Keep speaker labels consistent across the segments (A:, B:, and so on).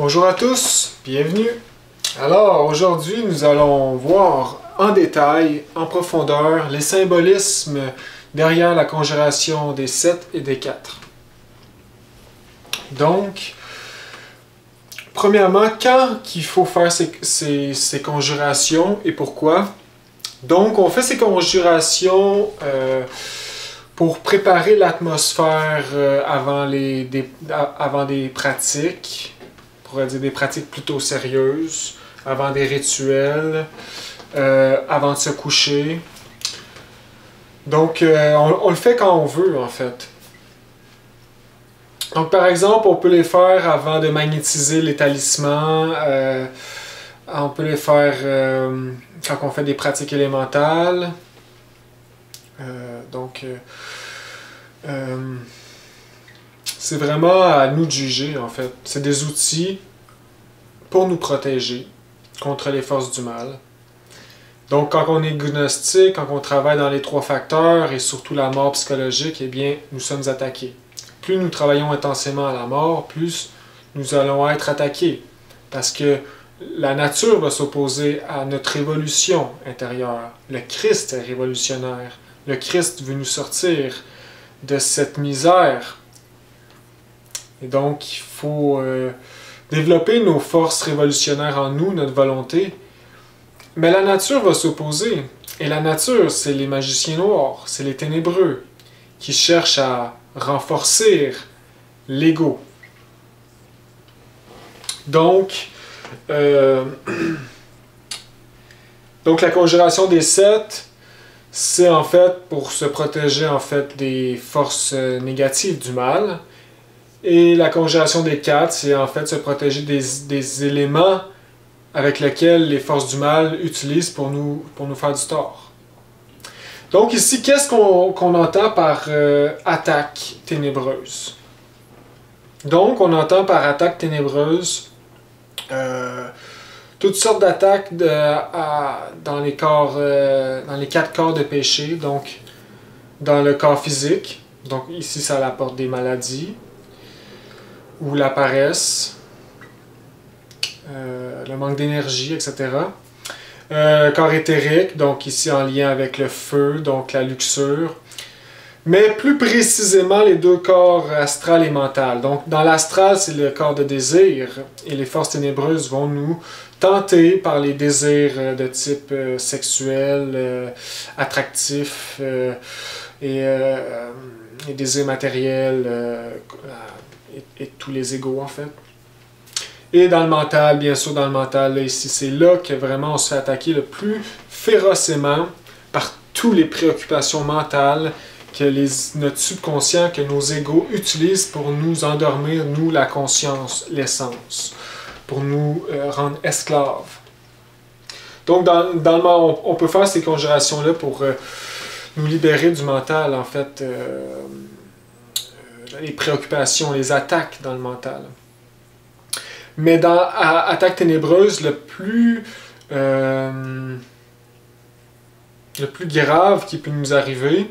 A: Bonjour à tous, bienvenue. Alors aujourd'hui nous allons voir en détail, en profondeur, les symbolismes derrière la conjuration des 7 et des 4. Donc, premièrement, quand il faut faire ces conjurations et pourquoi? Donc on fait ces conjurations pour préparer l'atmosphère avant des pratiques. On pourrait dire des pratiques plutôt sérieuses, avant des rituels, avant de se coucher. Donc, on le fait quand on veut, en fait. Donc, par exemple, on peut les faire avant de magnétiser les talismans. On peut les faire quand on fait des pratiques élémentales. C'est vraiment à nous de juger, en fait. C'est des outils pour nous protéger contre les forces du mal. Donc, quand on est gnostique, quand on travaille dans les 3 facteurs et surtout la mort psychologique, eh bien, nous sommes attaqués. Plus nous travaillons intensément à la mort, plus nous allons être attaqués. Parce que la nature va s'opposer à notre révolution intérieure. Le Christ est révolutionnaire. Le Christ veut nous sortir de cette misère. Et donc, il faut développer nos forces révolutionnaires en nous, notre volonté. Mais la nature va s'opposer. Et la nature, c'est les magiciens noirs, c'est les ténébreux, qui cherchent à renforcer l'ego. Donc la conjuration des 7, c'est en fait pour se protéger en fait des forces négatives du mal. Et la conjuration des 4, c'est en fait se protéger des éléments avec lesquels les forces du mal utilisent pour nous faire du tort. Donc ici, qu'est-ce qu'on entend par attaque ténébreuse? Donc on entend par attaque ténébreuse toutes sortes d'attaques dans les 4 corps de péché, donc dans le corps physique, donc ici ça apporte des maladies, ou la paresse, le manque d'énergie, etc. Corps éthérique, donc ici en lien avec le feu, donc la luxure. Mais plus précisément, les 2 corps astral et mental. Donc dans l'astral, c'est le corps de désir, et les forces ténébreuses vont nous tenter par les désirs de type sexuel, attractif, et désirs matériels, et tous les égos en fait. Et dans le mental, bien sûr, dans le mental, là, ici, c'est là que vraiment on se fait attaquer le plus férocement par toutes les préoccupations mentales que notre subconscient, que nos égos utilisent pour nous endormir, nous, la conscience, l'essence, pour nous rendre esclaves. Donc, on peut faire ces conjurations-là pour nous libérer du mental, en fait, les préoccupations, les attaques dans le mental. Mais dans attaque ténébreuse, le plus grave qui peut nous arriver,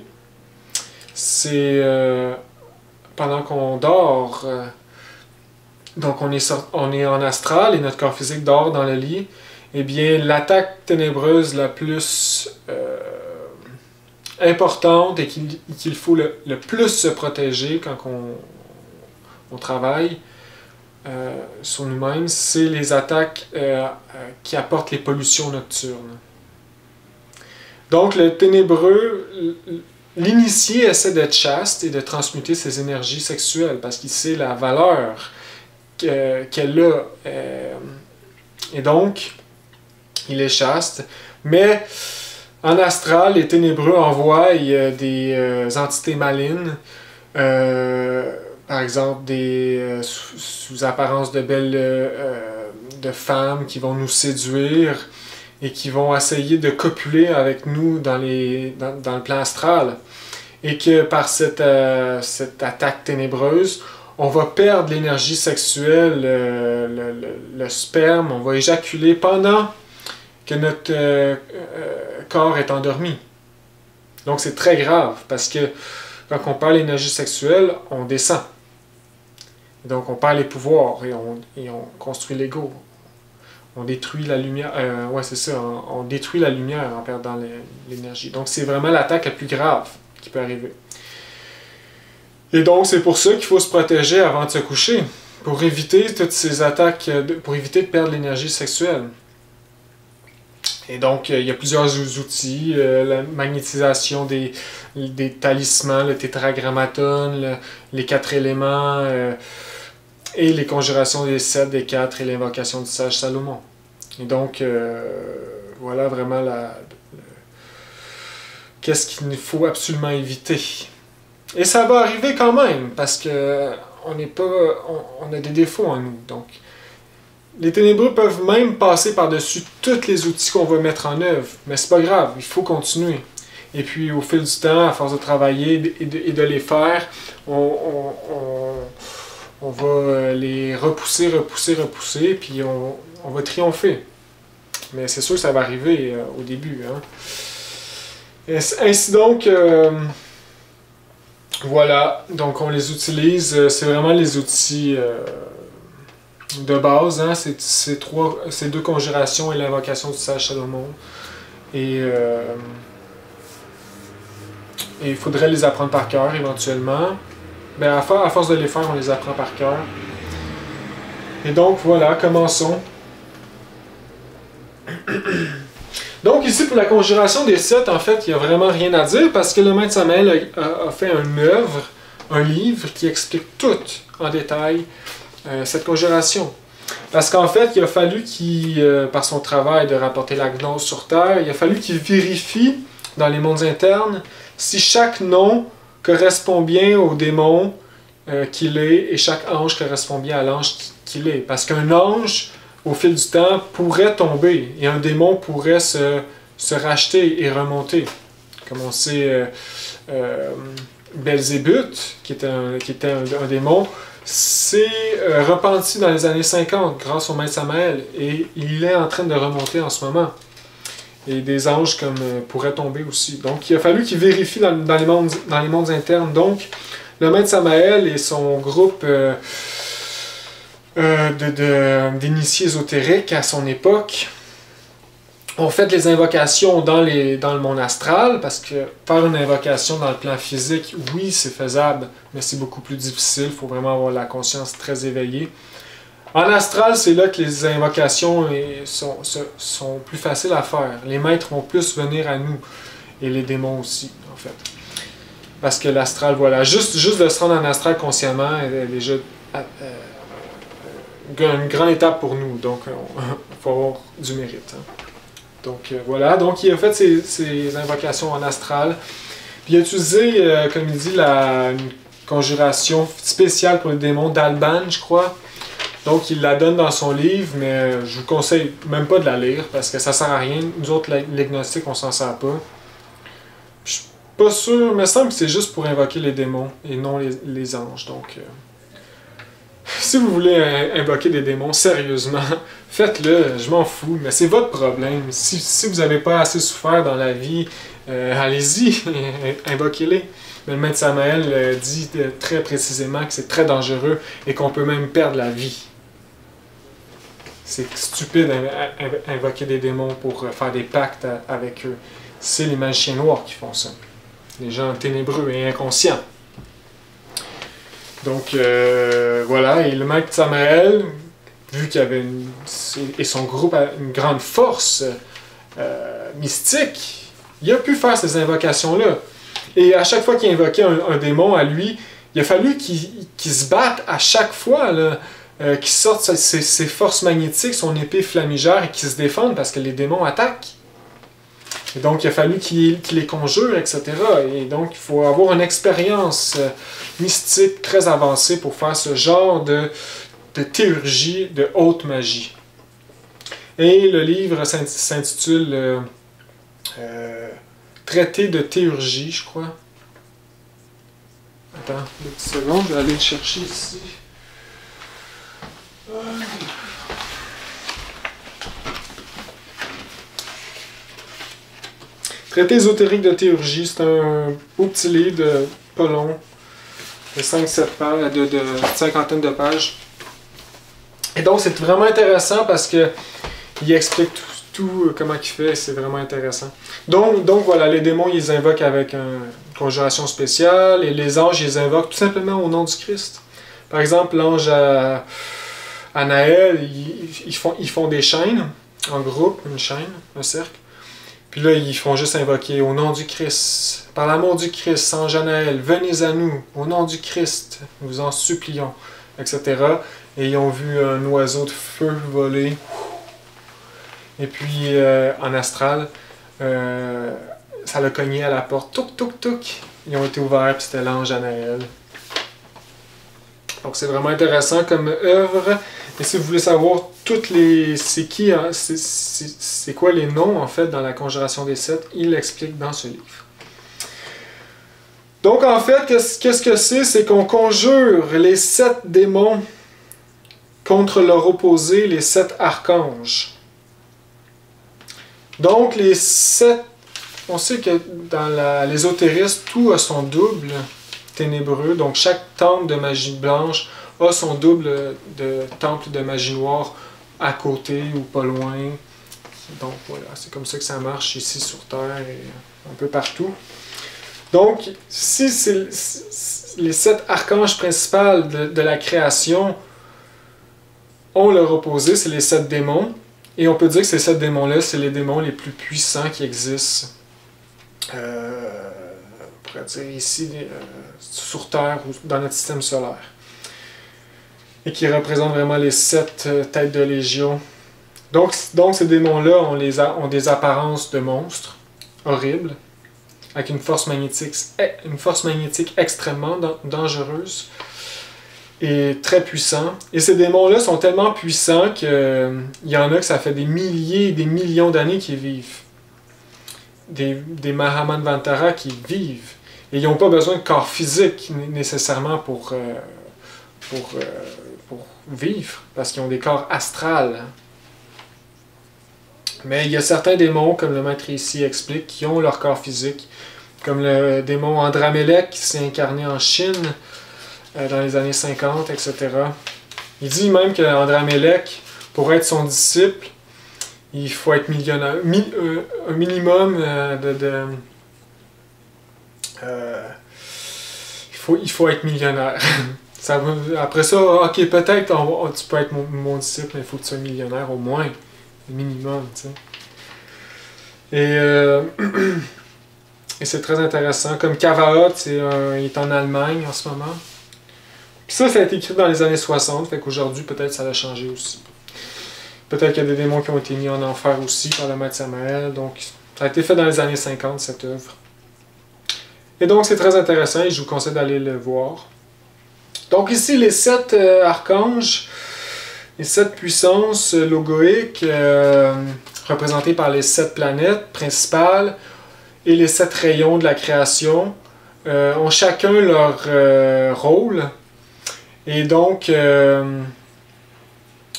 A: c'est pendant qu'on dort. Donc on est en astral et notre corps physique dort dans le lit. Eh bien, l'attaque ténébreuse la plus importante et qu'il faut le plus se protéger quand on travaille sur nous-mêmes, c'est les attaques qui apportent les pollutions nocturnes. Donc le ténébreux, l'initié essaie d'être chaste et de transmuter ses énergies sexuelles parce qu'il sait la valeur qu'elle a. Et donc, il est chaste. Mais en astral, les ténébreux envoient des entités malignes, par exemple sous apparence de belles de femmes qui vont nous séduire et qui vont essayer de copuler avec nous dans le plan astral. Et que par cette attaque ténébreuse, on va perdre l'énergie sexuelle, le sperme, on va éjaculer pendant que notre corps est endormi. Donc c'est très grave parce que quand on parle d'énergie sexuelle, on descend. Et donc on perd les pouvoirs et on construit l'ego. On détruit la lumière. Ouais, c'est ça. On détruit la lumière en perdant l'énergie. Donc c'est vraiment l'attaque la plus grave qui peut arriver. Et donc c'est pour ça qu'il faut se protéger avant de se coucher. Pour éviter toutes ces attaques, pour éviter de perdre l'énergie sexuelle. Et donc, il y a plusieurs outils, la magnétisation des talismans, le tétragrammaton, les 4 éléments, et les conjurations des 7, des 4 et l'invocation du sage Salomon. Et donc, voilà vraiment qu'est-ce qu'il faut absolument éviter. Et ça va arriver quand même, parce que on a des défauts en nous. Donc, les ténébreux peuvent même passer par-dessus tous les outils qu'on va mettre en œuvre, mais c'est pas grave, il faut continuer. Et puis au fil du temps, à force de travailler et de les faire, on va les repousser, puis on va triompher. Mais c'est sûr que ça va arriver au début. Hein. Et ainsi donc, voilà, donc on les utilise, c'est vraiment les outils de base, hein, ces 2 conjurations et l'invocation du sage Salomon. Et il faudrait les apprendre par cœur éventuellement. Ben, à force de les faire, on les apprend par cœur. Et donc voilà, commençons. Donc ici pour la conjuration des 7, en fait, il n'y a vraiment rien à dire parce que le maître Samael a fait une œuvre, un livre qui explique tout en détail cette conjuration. Parce qu'en fait, il a fallu qu'il, par son travail de rapporter la gnose sur Terre, il a fallu qu'il vérifie dans les mondes internes si chaque nom correspond bien au démon qu'il est et chaque ange correspond bien à l'ange qu'il est. Parce qu'un ange, au fil du temps, pourrait tomber et un démon pourrait se racheter et remonter. Comme on sait, Belzébuth, qui était un démon, s'est repenti dans les années 50 grâce au maître Samael et il est en train de remonter en ce moment. Et des anges comme pourraient tomber aussi. Donc il a fallu qu'il vérifie dans les mondes internes. Donc le maître Samael et son groupe d'initiés ésotériques à son époque ont fait les invocations dans le monde astral, parce que faire une invocation dans le plan physique, oui, c'est faisable, mais c'est beaucoup plus difficile. Il faut vraiment avoir la conscience très éveillée. En astral, c'est là que les invocations sont plus faciles à faire. Les maîtres vont plus venir à nous, et les démons aussi, en fait. Parce que l'astral, voilà, juste de se rendre en astral consciemment est déjà une grande étape pour nous. Donc, il faut avoir du mérite. Hein. Donc voilà, donc il a fait ses invocations en astral. Puis il a utilisé, comme il dit, une conjuration spéciale pour les démons d'Alban, je crois. Donc il la donne dans son livre, mais je vous conseille même pas de la lire parce que ça sert à rien. Nous autres, les gnostiques, on s'en sert pas. Je suis pas sûr, il me semble que c'est juste pour invoquer les démons et non les anges. Donc si vous voulez invoquer des démons, sérieusement, faites-le, je m'en fous, mais c'est votre problème. Si vous n'avez pas assez souffert dans la vie, allez-y, invoquez-les. Mais le maître Samael dit très précisément que c'est très dangereux et qu'on peut même perdre la vie. C'est stupide d'invoquer des démons pour faire des pactes avec eux. C'est les magiciens noirs qui font ça. Les gens ténébreux et inconscients. Donc voilà, et le maître Samael, vu qu'il avait et son groupe a une grande force mystique, il a pu faire ces invocations-là. Et à chaque fois qu'il invoquait un démon à lui, il a fallu qu'il se batte à chaque fois, qu'il sorte ses forces magnétiques, son épée flamigère et qu'il se défende parce que les démons attaquent. Et donc, il a fallu qu'il les conjure, etc. Et donc, il faut avoir une expérience mystique très avancée pour faire ce genre de théurgie de haute magie. Et le livre s'intitule Traité de théurgie, je crois. Attends, une petite seconde, je vais aller le chercher ici. Traité ésotérique de théurgie, c'est un beau petit livre, pas long. de 5-7 pages, de cinquantaine de pages. Et donc, c'est vraiment intéressant parce que il explique tout comment il fait, c'est vraiment intéressant. Donc voilà, les démons, ils invoquent avec une conjuration spéciale, et les anges, ils invoquent tout simplement au nom du Christ. Par exemple, l'ange Anaël, ils font des chaînes, en groupe, une chaîne, un cercle. Puis là, ils font juste invoquer au nom du Christ, par l'amour du Christ, ange Anaël, venez à nous, au nom du Christ, nous vous en supplions, etc. Et ils ont vu un oiseau de feu voler. Et puis, en astral, ça l'a cogné à la porte. Touk, touk, touk. Ils ont été ouverts, puis c'était l'ange Anaël. Donc, c'est vraiment intéressant comme œuvre. Et si vous voulez savoir toutes les... c'est qui, hein, c'est quoi les noms, en fait, dans la Conjuration des Sept, il l'explique dans ce livre. Donc, en fait, qu'est-ce que c'est? C'est qu'on conjure les 7 démons contre leur opposé, les 7 archanges. Donc, les 7... On sait que dans l'ésotérisme, tout a son double ténébreux. Donc, chaque temple de magie blanche a son double de temple de magie noire à côté ou pas loin. Donc, voilà, c'est comme ça que ça marche ici sur Terre et un peu partout. Donc, si c'est les 7 archanges principaux de la création ont leur opposé, c'est les 7 démons. Et on peut dire que ces 7 démons-là, c'est les démons les plus puissants qui existent. On pourrait dire ici, sur Terre ou dans notre système solaire. Et qui représentent vraiment les 7 têtes de légion. Donc ces démons-là ont des apparences de monstres horribles, avec une force magnétique extrêmement dangereuse et très puissant. Et ces démons-là sont tellement puissants qu'il y en a que ça fait des milliers et des millions d'années qu'ils vivent. Des Mahamanvantara qui vivent. Et ils n'ont pas besoin de corps physique nécessairement pour vivre, parce qu'ils ont des corps astrales. Mais il y a certains démons, comme le maître ici explique, qui ont leur corps physique, comme le démon Andramélec qui s'est incarné en Chine dans les années 50, etc. Il dit même qu'Andramélec, pour être son disciple, il faut être millionnaire, un minimum il faut être millionnaire. Après ça, ok, peut-être tu peux être mon disciple, mais il faut que tu sois millionnaire au moins, le minimum, tu sais. Et c'est très intéressant. Comme Kavaot, il est en Allemagne en ce moment. Puis ça a été écrit dans les années 60, fait qu'aujourd'hui, peut-être ça a changé aussi. Peut-être qu'il y a des démons qui ont été mis en enfer aussi par le maître Samael. Donc, ça a été fait dans les années 50, cette œuvre. Et donc, c'est très intéressant et je vous conseille d'aller le voir. Donc, ici, les 7 archanges, les 7 puissances logoïques, représentées par les 7 planètes principales et les 7 rayons de la création, ont chacun leur rôle. Et donc,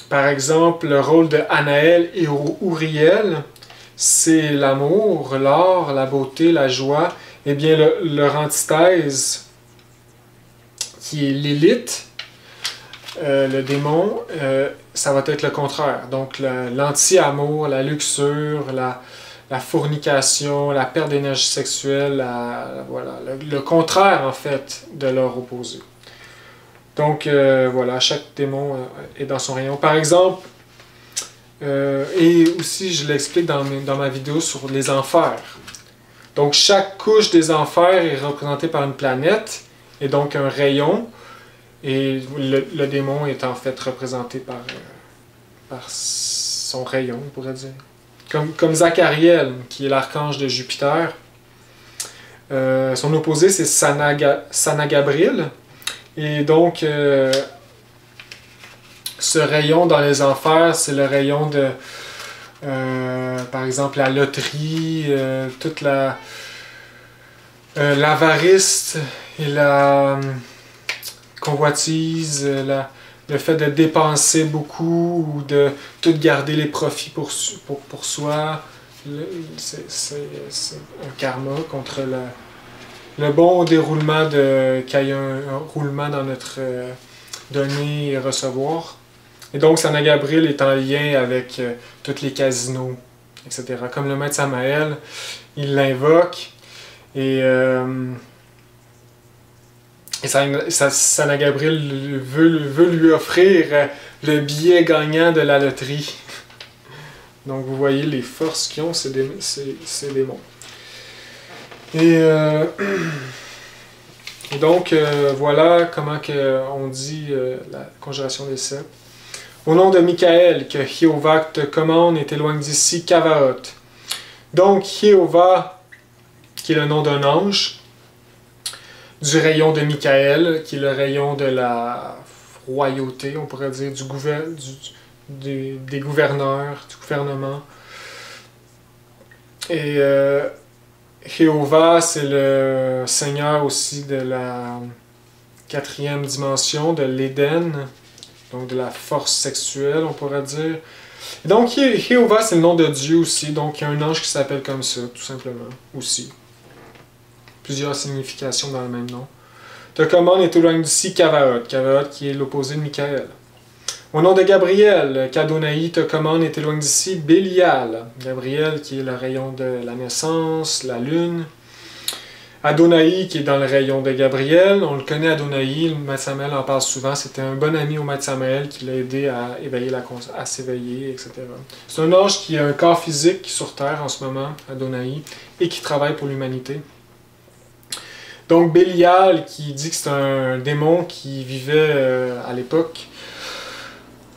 A: par exemple, le rôle de Anaël et Uriel, c'est l'amour, l'art, la beauté, la joie. Eh bien, leur antithèse, qui est Lilith, le démon, ça va être le contraire. Donc, l'anti-amour, la luxure, la fornication, la perte d'énergie sexuelle, voilà, le contraire, en fait, de leur opposé. Donc, voilà, chaque démon est dans son rayon. Par exemple, et aussi, je l'explique dans ma vidéo sur les enfers. Donc, chaque couche des enfers est représentée par une planète, et donc un rayon. Et le démon est en fait représenté par son rayon, on pourrait dire. Comme Zachariel, qui est l'archange de Jupiter. Son opposé, c'est Sanagabril. Et donc, ce rayon dans les enfers, c'est le rayon de, par exemple, la loterie, toute l'avarice et la convoitise, le fait de dépenser beaucoup ou de tout garder les profits pour soi. C'est un karma contre le bon déroulement qu'il y ait un roulement dans notre donner et recevoir. Et donc, San Gabriel est en lien avec tous les casinos, etc. Comme le maître Samael, il l'invoque et San Gabriel veut lui offrir le billet gagnant de la loterie. Donc vous voyez les forces qu'ils ont, ces démons. Et donc voilà comment on dit la conjuration des sept. Au nom de Michael, que Jéhovah te commande et t'éloigne d'ici, Kavaot. Donc Jéhovah, qui est le nom d'un ange, du rayon de Michael, qui est le rayon de la royauté, on pourrait dire, des gouverneurs, du gouvernement. Et Jéhovah, c'est le Seigneur aussi de la quatrième dimension, de l'Éden, donc de la force sexuelle, on pourrait dire. Et donc, Jéhovah, c'est le nom de Dieu aussi, donc il y a un ange qui s'appelle comme ça, tout simplement, aussi. Plusieurs significations dans le même nom. Te commande et t'éloigne d'ici, Kavaot. Kavaot qui est l'opposé de Michael. Au nom de Gabriel, qu'Adonai te commande et t'éloigne d'ici, Bélial. Gabriel qui est le rayon de la naissance, la lune. Adonai qui est dans le rayon de Gabriel. On le connaît, Adonai, le maître Samael en parle souvent. C'était un bon ami au maître Samael qui l'a aidé à éveiller à s'éveiller, etc. C'est un ange qui a un corps physique sur Terre en ce moment, Adonai, et qui travaille pour l'humanité. Donc Bélial qui dit que c'est un démon qui vivait à l'époque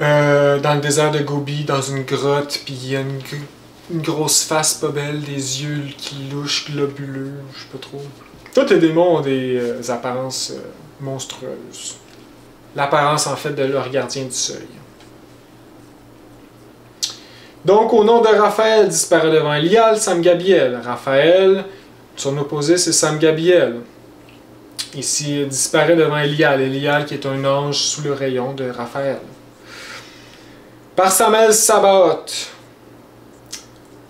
A: dans le désert de Gobi, dans une grotte, puis il y a une grosse face pas belle, des yeux qui louchent, globuleux, je sais pas trop. Tous les démons ont des apparences monstrueuses. L'apparence en fait de leur gardien du seuil. Donc au nom de Raphaël disparaît devant Elial, Sam Gabriel. Raphaël, son opposé c'est Sam Gabriel. Ici, disparaît devant Elial. Elial qui est un ange sous le rayon de Raphaël. Par Samel Sabaoth.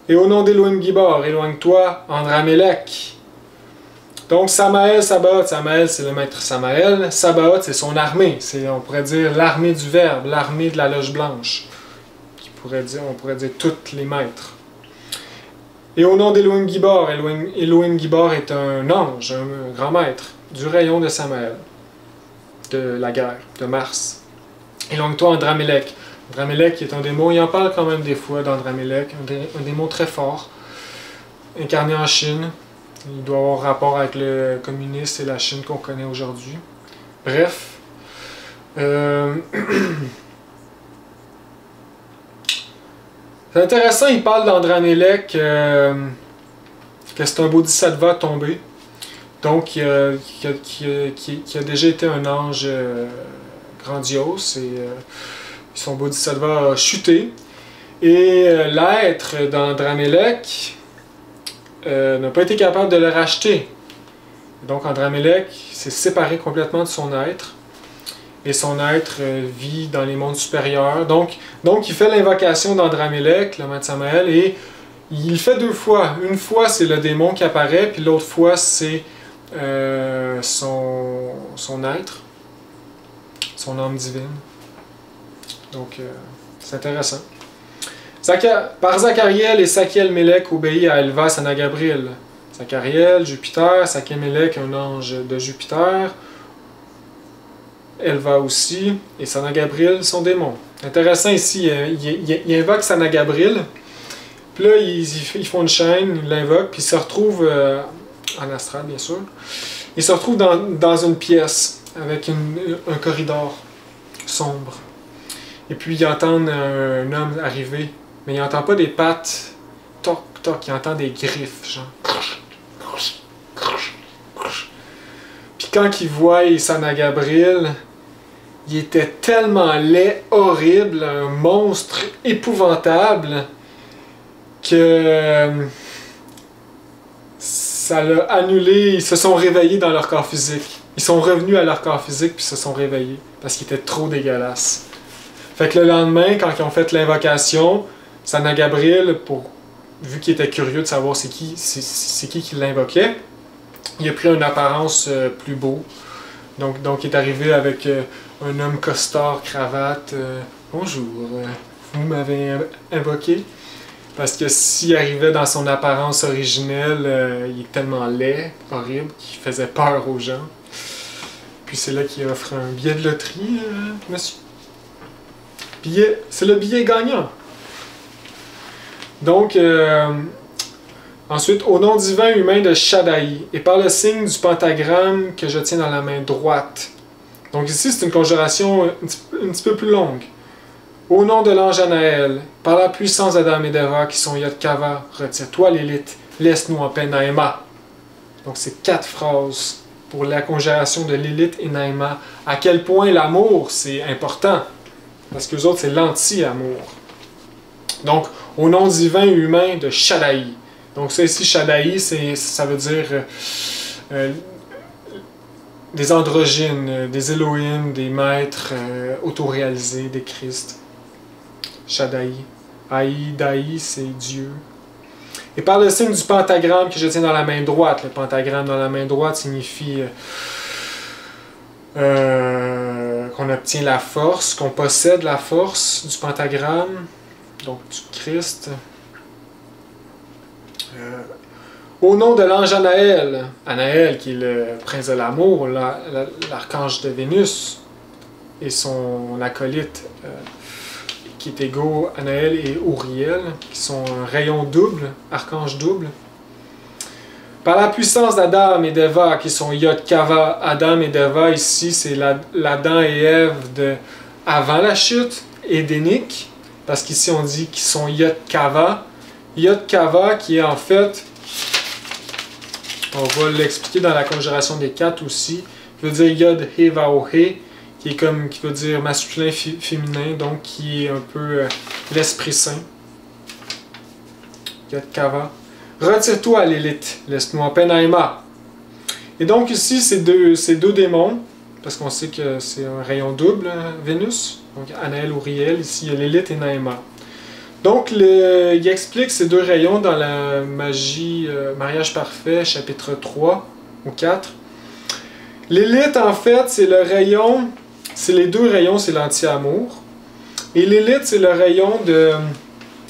A: Et au nom d'Elohim Gibor, éloigne-toi, Andramélec. Donc Samael, Sabaoth. Samael, c'est le maître Samael. Sabaoth, c'est son armée. C'est, on pourrait dire, l'armée du Verbe, l'armée de la loge blanche. On pourrait dire toutes les maîtres. Et au nom d'Elohim Gibor, Elohim Gibor est un ange, un grand maître du rayon de Samael, de la guerre, de Mars. Éloigne-toi, Andramélec. Andramélec est un démon, il en parle quand même des fois d'Andramélec, un démon très fort, incarné en Chine. Il doit avoir rapport avec le communisme et la Chine qu'on connaît aujourd'hui. Bref. C'est intéressant, il parle d'Andramélec, que c'est un bodhisattva tombé. Donc, qui a déjà été un ange grandiose et son bodhisattva a chuté. Et l'être d'Andramélec n'a pas été capable de le racheter. Donc, Andramélec s'est séparé complètement de son être. Et son être vit dans les mondes supérieurs. Donc il fait l'invocation d'Andramélec, le maître Samael, et il le fait deux fois. Une fois, c'est le démon qui apparaît, puis l'autre fois, c'est son être, son âme divine. Donc, c'est intéressant. Par Zachariel et Sakiel Mélec obéit à Elva Sanagabriel. Zachariel, Jupiter, Sakiel Mélec, un ange de Jupiter. Elva aussi, et Sanagabriel, son démon. Intéressant ici, il invoque Sanagabriel, puis là, ils font une chaîne, ils l'invoquent, puis ils se retrouvent, en astral bien sûr, ils se retrouvent dans une pièce, avec un corridor sombre. Et puis ils entendent un homme arriver, mais il n'entend pas des pattes, toc, toc, il entend des griffes, genre. Puis quand il voit Sanagabriel, il était tellement laid, horrible, un monstre épouvantable, que ça l'a annulé. Ils se sont réveillés dans leur corps physique. Ils sont revenus à leur corps physique puis se sont réveillés parce qu'il était trop dégueulasse. Fait que le lendemain, quand ils ont fait l'invocation, Sanagabriel, vu qu'il était curieux de savoir c'est qui l'invoquait, il a pris une apparence plus beau. Donc il est arrivé avec un homme costard, cravate. Bonjour, vous m'avez invoqué. Parce que s'il arrivait dans son apparence originelle, il est tellement laid, horrible, qu'il faisait peur aux gens. Puis c'est là qu'il offre un billet de loterie, monsieur. C'est le billet gagnant. Donc, ensuite, au nom divin humain de Shaddai, et par le signe du pentagramme que je tiens dans la main droite. Donc ici, c'est une conjuration un petit peu plus longue. Au nom de l'ange Anaël, par la puissance d'Adam et d'Eva qui sont Yod-Kava, retire-toi Lilith, laisse-nous en paix Naïma. Donc c'est 4 phrases pour la conjuration de Lilith et Naïma. À quel point l'amour, c'est important. Parce que les autres, c'est l'anti-amour. Donc, au nom divin et humain de Shaddai. Donc ça ici, Shaddai, ça veut dire des androgynes, des Elohim, des maîtres autoréalisés, des Christ. Shaddai. Dai, c'est Dieu. Et par le signe du pentagramme que je tiens dans la main droite, le pentagramme dans la main droite signifie qu'on obtient la force, qu'on possède la force du pentagramme, donc du Christ. Au nom de l'ange Anaël, Anaël qui est le prince de l'amour, l'archange de Vénus, et son acolyte qui est égaux, Anaël et Uriel, qui sont un rayon double, archange double. Par la puissance d'Adam et d'Eva, qui sont Yod-Kava, Adam et d'Eva, ici c'est l'Adam et Ève de avant la chute, édénique, parce qu'ici on dit qu'ils sont Yod-Kava. Yod-Kava qui est en fait, on va l'expliquer dans la conjuration des 4 aussi, qui veut dire Yod-He-Va-O-He, qui veut dire masculin, féminin, donc qui est un peu l'Esprit Saint. Yod-Kava. Retire-toi, Lilith, laisse-nous en paix, Naïma. Et donc ici, c'est deux démons, parce qu'on sait que c'est un rayon double, Vénus, donc Anaël, Uriel, ici il y a Lilith et Naïma. Donc il explique ces 2 rayons dans la magie Mariage Parfait, chapitre 3 ou 4. Lilith, en fait, c'est le rayon, c'est les 2 rayons, c'est l'anti-amour. Et Lilith, c'est le rayon de...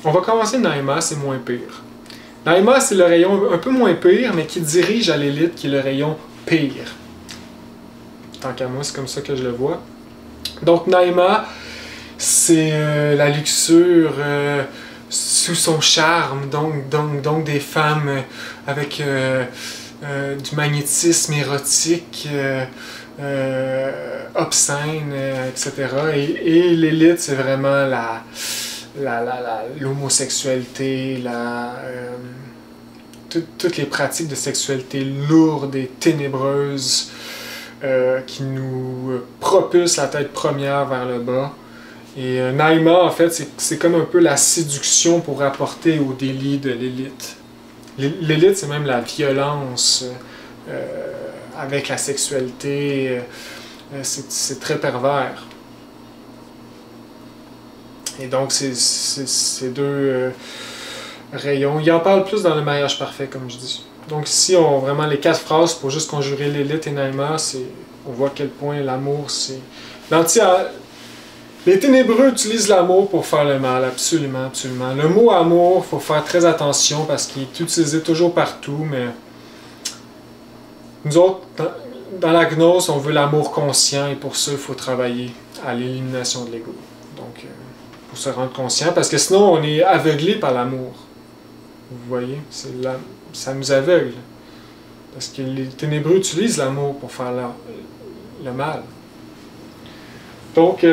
A: On va commencer Naïma, c'est moins pire. Naïma, c'est le rayon un peu moins pire, mais qui dirige à Lilith, qui est le rayon pire. Tant qu'à moi, c'est comme ça que je le vois. Donc Naïma, c'est la luxure sous son charme, donc des femmes avec du magnétisme érotique, obscène, etc. Et Lilith, c'est vraiment l'homosexualité, toutes les pratiques de sexualité lourdes et ténébreuses qui nous propulsent la tête première vers le bas. Et Naïma, en fait, c'est comme un peu la séduction pour apporter au délit de Lilith. Lilith, c'est même la violence avec la sexualité. C'est très pervers. Et donc, ces 2 rayons. Il en parle plus dans le mariage parfait, comme je dis. Donc ici, on vraiment les 4 phrases pour juste conjurer Lilith et Naïma. On voit à quel point l'amour, c'est... Les ténébreux utilisent l'amour pour faire le mal, absolument, absolument. Le mot amour, il faut faire très attention parce qu'il est utilisé toujours partout, mais nous autres, dans la gnose, on veut l'amour conscient et pour ça, il faut travailler à l'élimination de l'ego. Donc, pour se rendre conscient, parce que sinon, on est aveuglé par l'amour. Vous voyez, ça nous aveugle. Parce que les ténébreux utilisent l'amour pour faire le mal. Donc,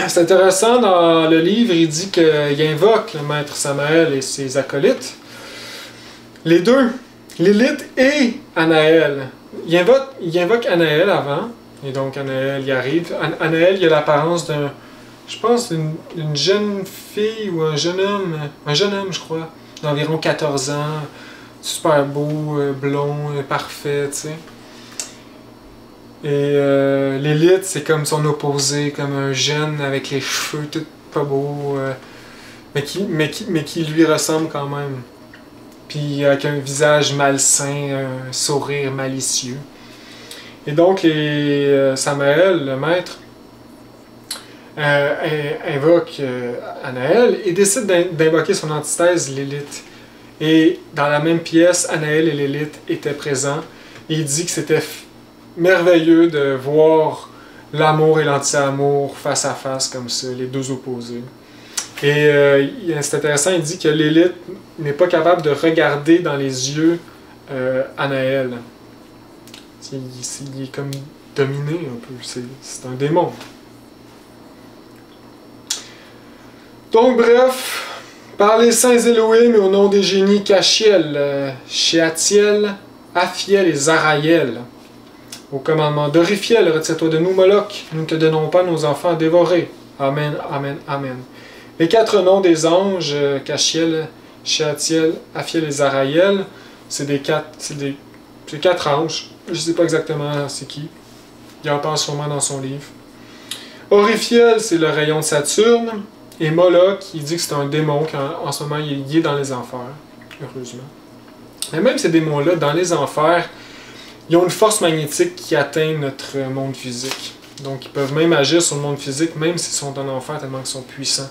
A: c'est intéressant, dans le livre, il dit qu'il invoque le maître Samaël et ses acolytes. Les 2, Lilith et Anaël. Il invoque Anaël avant, et donc Anaël y arrive. Anaël, il a l'apparence je pense, d'une jeune fille ou un jeune homme, je crois, d'environ 14 ans, super beau, blond, parfait, tu sais. Et Lilith, c'est comme son opposé, comme un jeune avec les cheveux tout pas beaux, mais qui lui ressemble quand même. puis avec un visage malsain, un sourire malicieux. Et donc, Samael, le maître, invoque Anaël et décide d'invoquer son antithèse, Lilith. Et dans la même pièce, Anaël et Lilith étaient présents. Et il dit que c'était merveilleux de voir l'amour et l'anti-amour face à face comme ça, les deux opposés. Et c'est intéressant, il dit que Lilith n'est pas capable de regarder dans les yeux Anaël. Il est comme dominé un peu, c'est un démon. Donc bref, par les saints Elohim et au nom des génies Cachiel, Shealtiel, Aphiel et Zaraïel, au commandement d'Oriphiel, retire-toi de nous, Moloch, nous ne te donnons pas nos enfants à dévorer. Amen, amen, amen. Les 4 noms des anges, Cachiel, Shealtiel, Aphiel et Zaraïel, c'est 4 anges. Je ne sais pas exactement c'est qui. Il en parle sûrement dans son livre. Oriphiel, c'est le rayon de Saturne. Et Moloch, il dit que c'est un démon qu'en ce moment il est dans les enfers, heureusement. Mais même ces démons-là, dans les enfers, ils ont une force magnétique qui atteint notre monde physique. Donc ils peuvent même agir sur le monde physique, même s'ils sont en enfer tellement qu'ils sont puissants.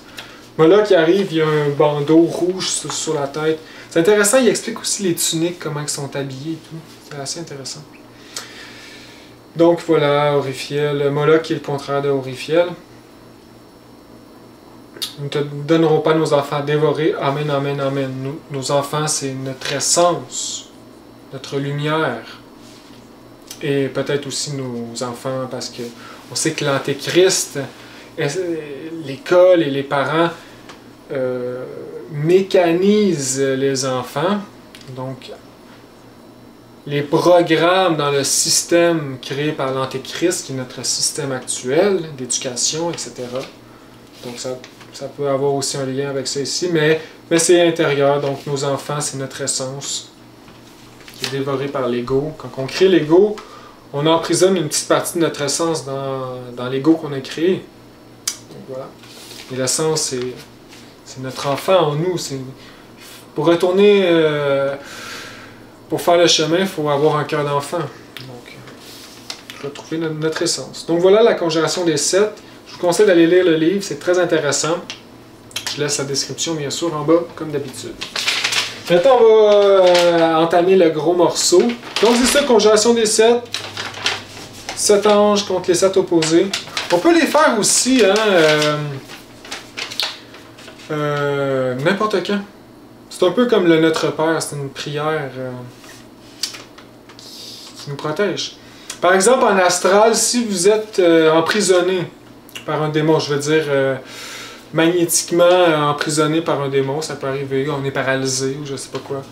A: Moloch qui arrive, il y a un bandeau rouge sur la tête. C'est intéressant, il explique aussi les tuniques, comment ils sont habillés et tout. C'est assez intéressant. Donc voilà, Oriphiel. Moloch qui est le contraire de Oriphiel. Nous ne te donnerons pas nos enfants à dévorer. Amen, amen, amen. Nos enfants, c'est notre essence, notre lumière. Et peut-être aussi nos enfants, parce que on sait que l'Antéchrist, l'école et les parents mécanisent les enfants. Donc, les programmes dans le système créé par l'Antéchrist, qui est notre système actuel d'éducation, etc. Donc, ça peut avoir aussi un lien avec ça ici, mais c'est intérieur. Donc, nos enfants, c'est notre essence qui est dévorée par l'ego. Quand on crée l'ego, on emprisonne une petite partie de notre essence dans l'ego qu'on a créé. Donc, voilà. Et l'essence, c'est notre enfant en nous. Pour retourner, pour faire le chemin, il faut avoir un cœur d'enfant. Donc, retrouver notre essence. Donc, voilà la conjuration des 7. Je vous conseille d'aller lire le livre, c'est très intéressant. Je laisse la description, bien sûr, en bas, comme d'habitude. Maintenant, on va entamer le gros morceau. Donc, c'est ça, conjuration des 7. 7 anges contre les 7 opposés. On peut les faire aussi, hein, n'importe quand. C'est un peu comme le Notre Père, c'est une prière qui nous protège. Par exemple, en astral, si vous êtes emprisonné par un démon, je veux dire magnétiquement emprisonné par un démon, ça peut arriver, on est paralysé ou je sais pas quoi.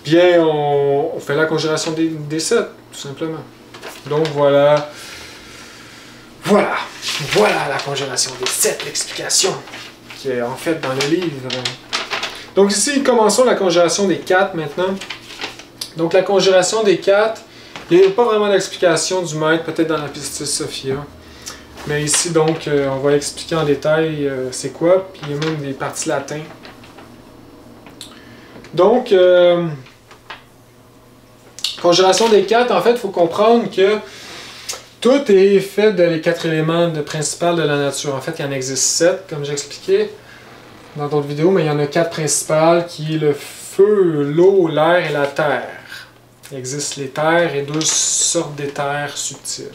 A: Bien, on fait la conjuration des 7, tout simplement. Donc voilà. Voilà la conjuration des 7, l'explication qui est en fait dans le livre. Donc ici, commençons la conjuration des 4 maintenant. Donc la conjuration des 4, il n'y a pas vraiment d'explication du maître, peut-être dans la Pistis Sophia. Mais ici, donc, on va expliquer en détail c'est quoi, puis il y a même des parties latins. Donc, conjuration des 4, en fait, il faut comprendre que tout est fait de les 4 éléments principaux de la nature. En fait, il y en existe 7, comme j'expliquais dans d'autres vidéos, mais il y en a 4 principales, qui est le feu, l'eau, l'air et la terre. Il existe les terres et 2 sortes d'éthers subtils.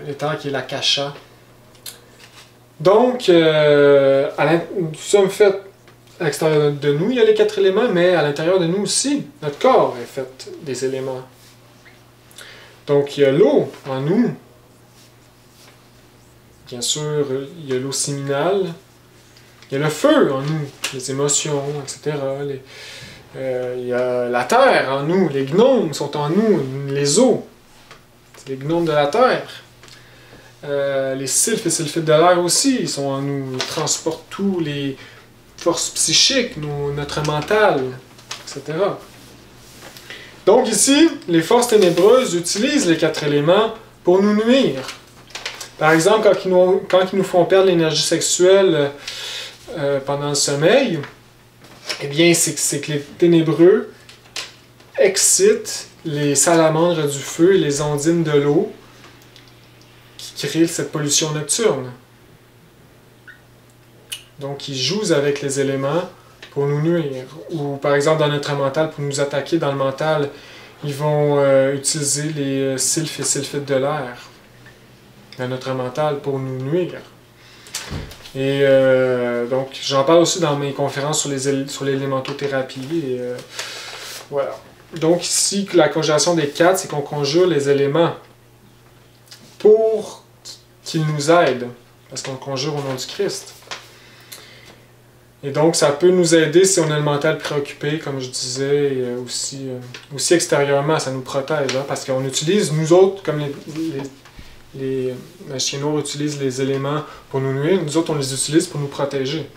A: L'éther qui est l'akasha. Donc, nous sommes faits à l'extérieur de nous, il y a les 4 éléments, mais à l'intérieur de nous aussi, notre corps est fait des éléments. Donc, il y a l'eau en nous. Bien sûr, il y a l'eau séminale. Il y a le feu en nous, les émotions, etc. Il y a la terre en nous, les gnomes sont en nous, les eaux. C'est les gnomes de la terre. Les sylphes et sylphites de l'air aussi, ils sont en nous. Ils transportent tous les forces psychiques, notre mental, etc. Donc ici, les forces ténébreuses utilisent les 4 éléments pour nous nuire. Par exemple, quand ils nous font perdre l'énergie sexuelle pendant le sommeil, eh bien, c'est que les ténébreux excitent les salamandres du feu et les ondines de l'eau qui créent cette pollution nocturne. Donc, ils jouent avec les éléments pour nous nuire. Ou, par exemple, dans notre mental, pour nous attaquer dans le mental, ils vont utiliser les sylphes et sylphites de l'air dans notre mental pour nous nuire. Et donc, j'en parle aussi dans mes conférences sur l'élémentothérapie. Voilà. Donc, ici, la conjuration des 4, c'est qu'on conjure les éléments pour qu'ils nous aident. Parce qu'on conjure au nom du Christ. Et donc, ça peut nous aider si on a le mental préoccupé, comme je disais, et aussi extérieurement, ça nous protège. Hein, parce qu'on utilise, nous autres, comme les chiens noirs utilisent les éléments pour nous nuire, nous autres, on les utilise pour nous protéger.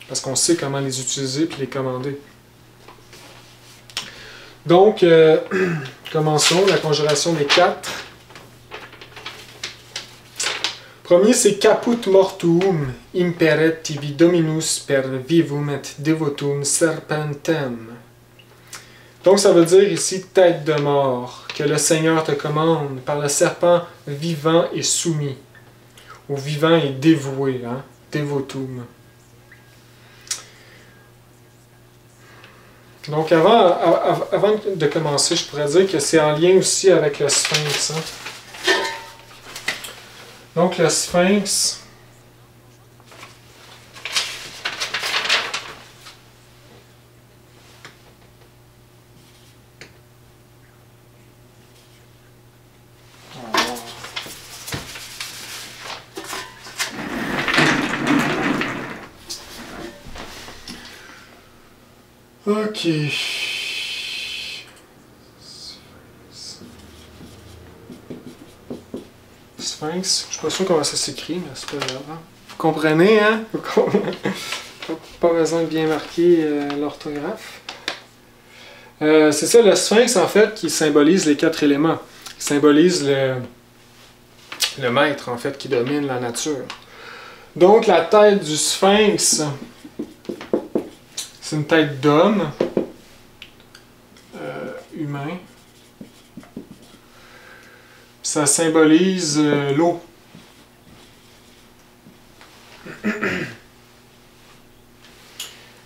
A: Parce qu'on sait comment les utiliser et les commander. Donc, commençons la conjuration des 4. Premier, c'est Caput mortuum imperet tibi dominus per vivum et devotum serpentem. Donc, ça veut dire ici tête de mort, que le Seigneur te commande par le serpent vivant et soumis, ou vivant et dévoué, hein? Devotum. Donc, avant de commencer, je pourrais dire que c'est en lien aussi avec le Sphinx. Hein? Donc, le Sphinx, ok. Sphinx, je suis pas sûr comment ça s'écrit, mais c'est pas grave. Vous comprenez, hein? Pas besoin de bien marquer l'orthographe. C'est ça, le Sphinx, en fait, qui symbolise les 4 éléments. Qui symbolise le maître, en fait, qui domine la nature. Donc, la tête du Sphinx, c'est une tête d'homme, humain. Ça symbolise l'eau.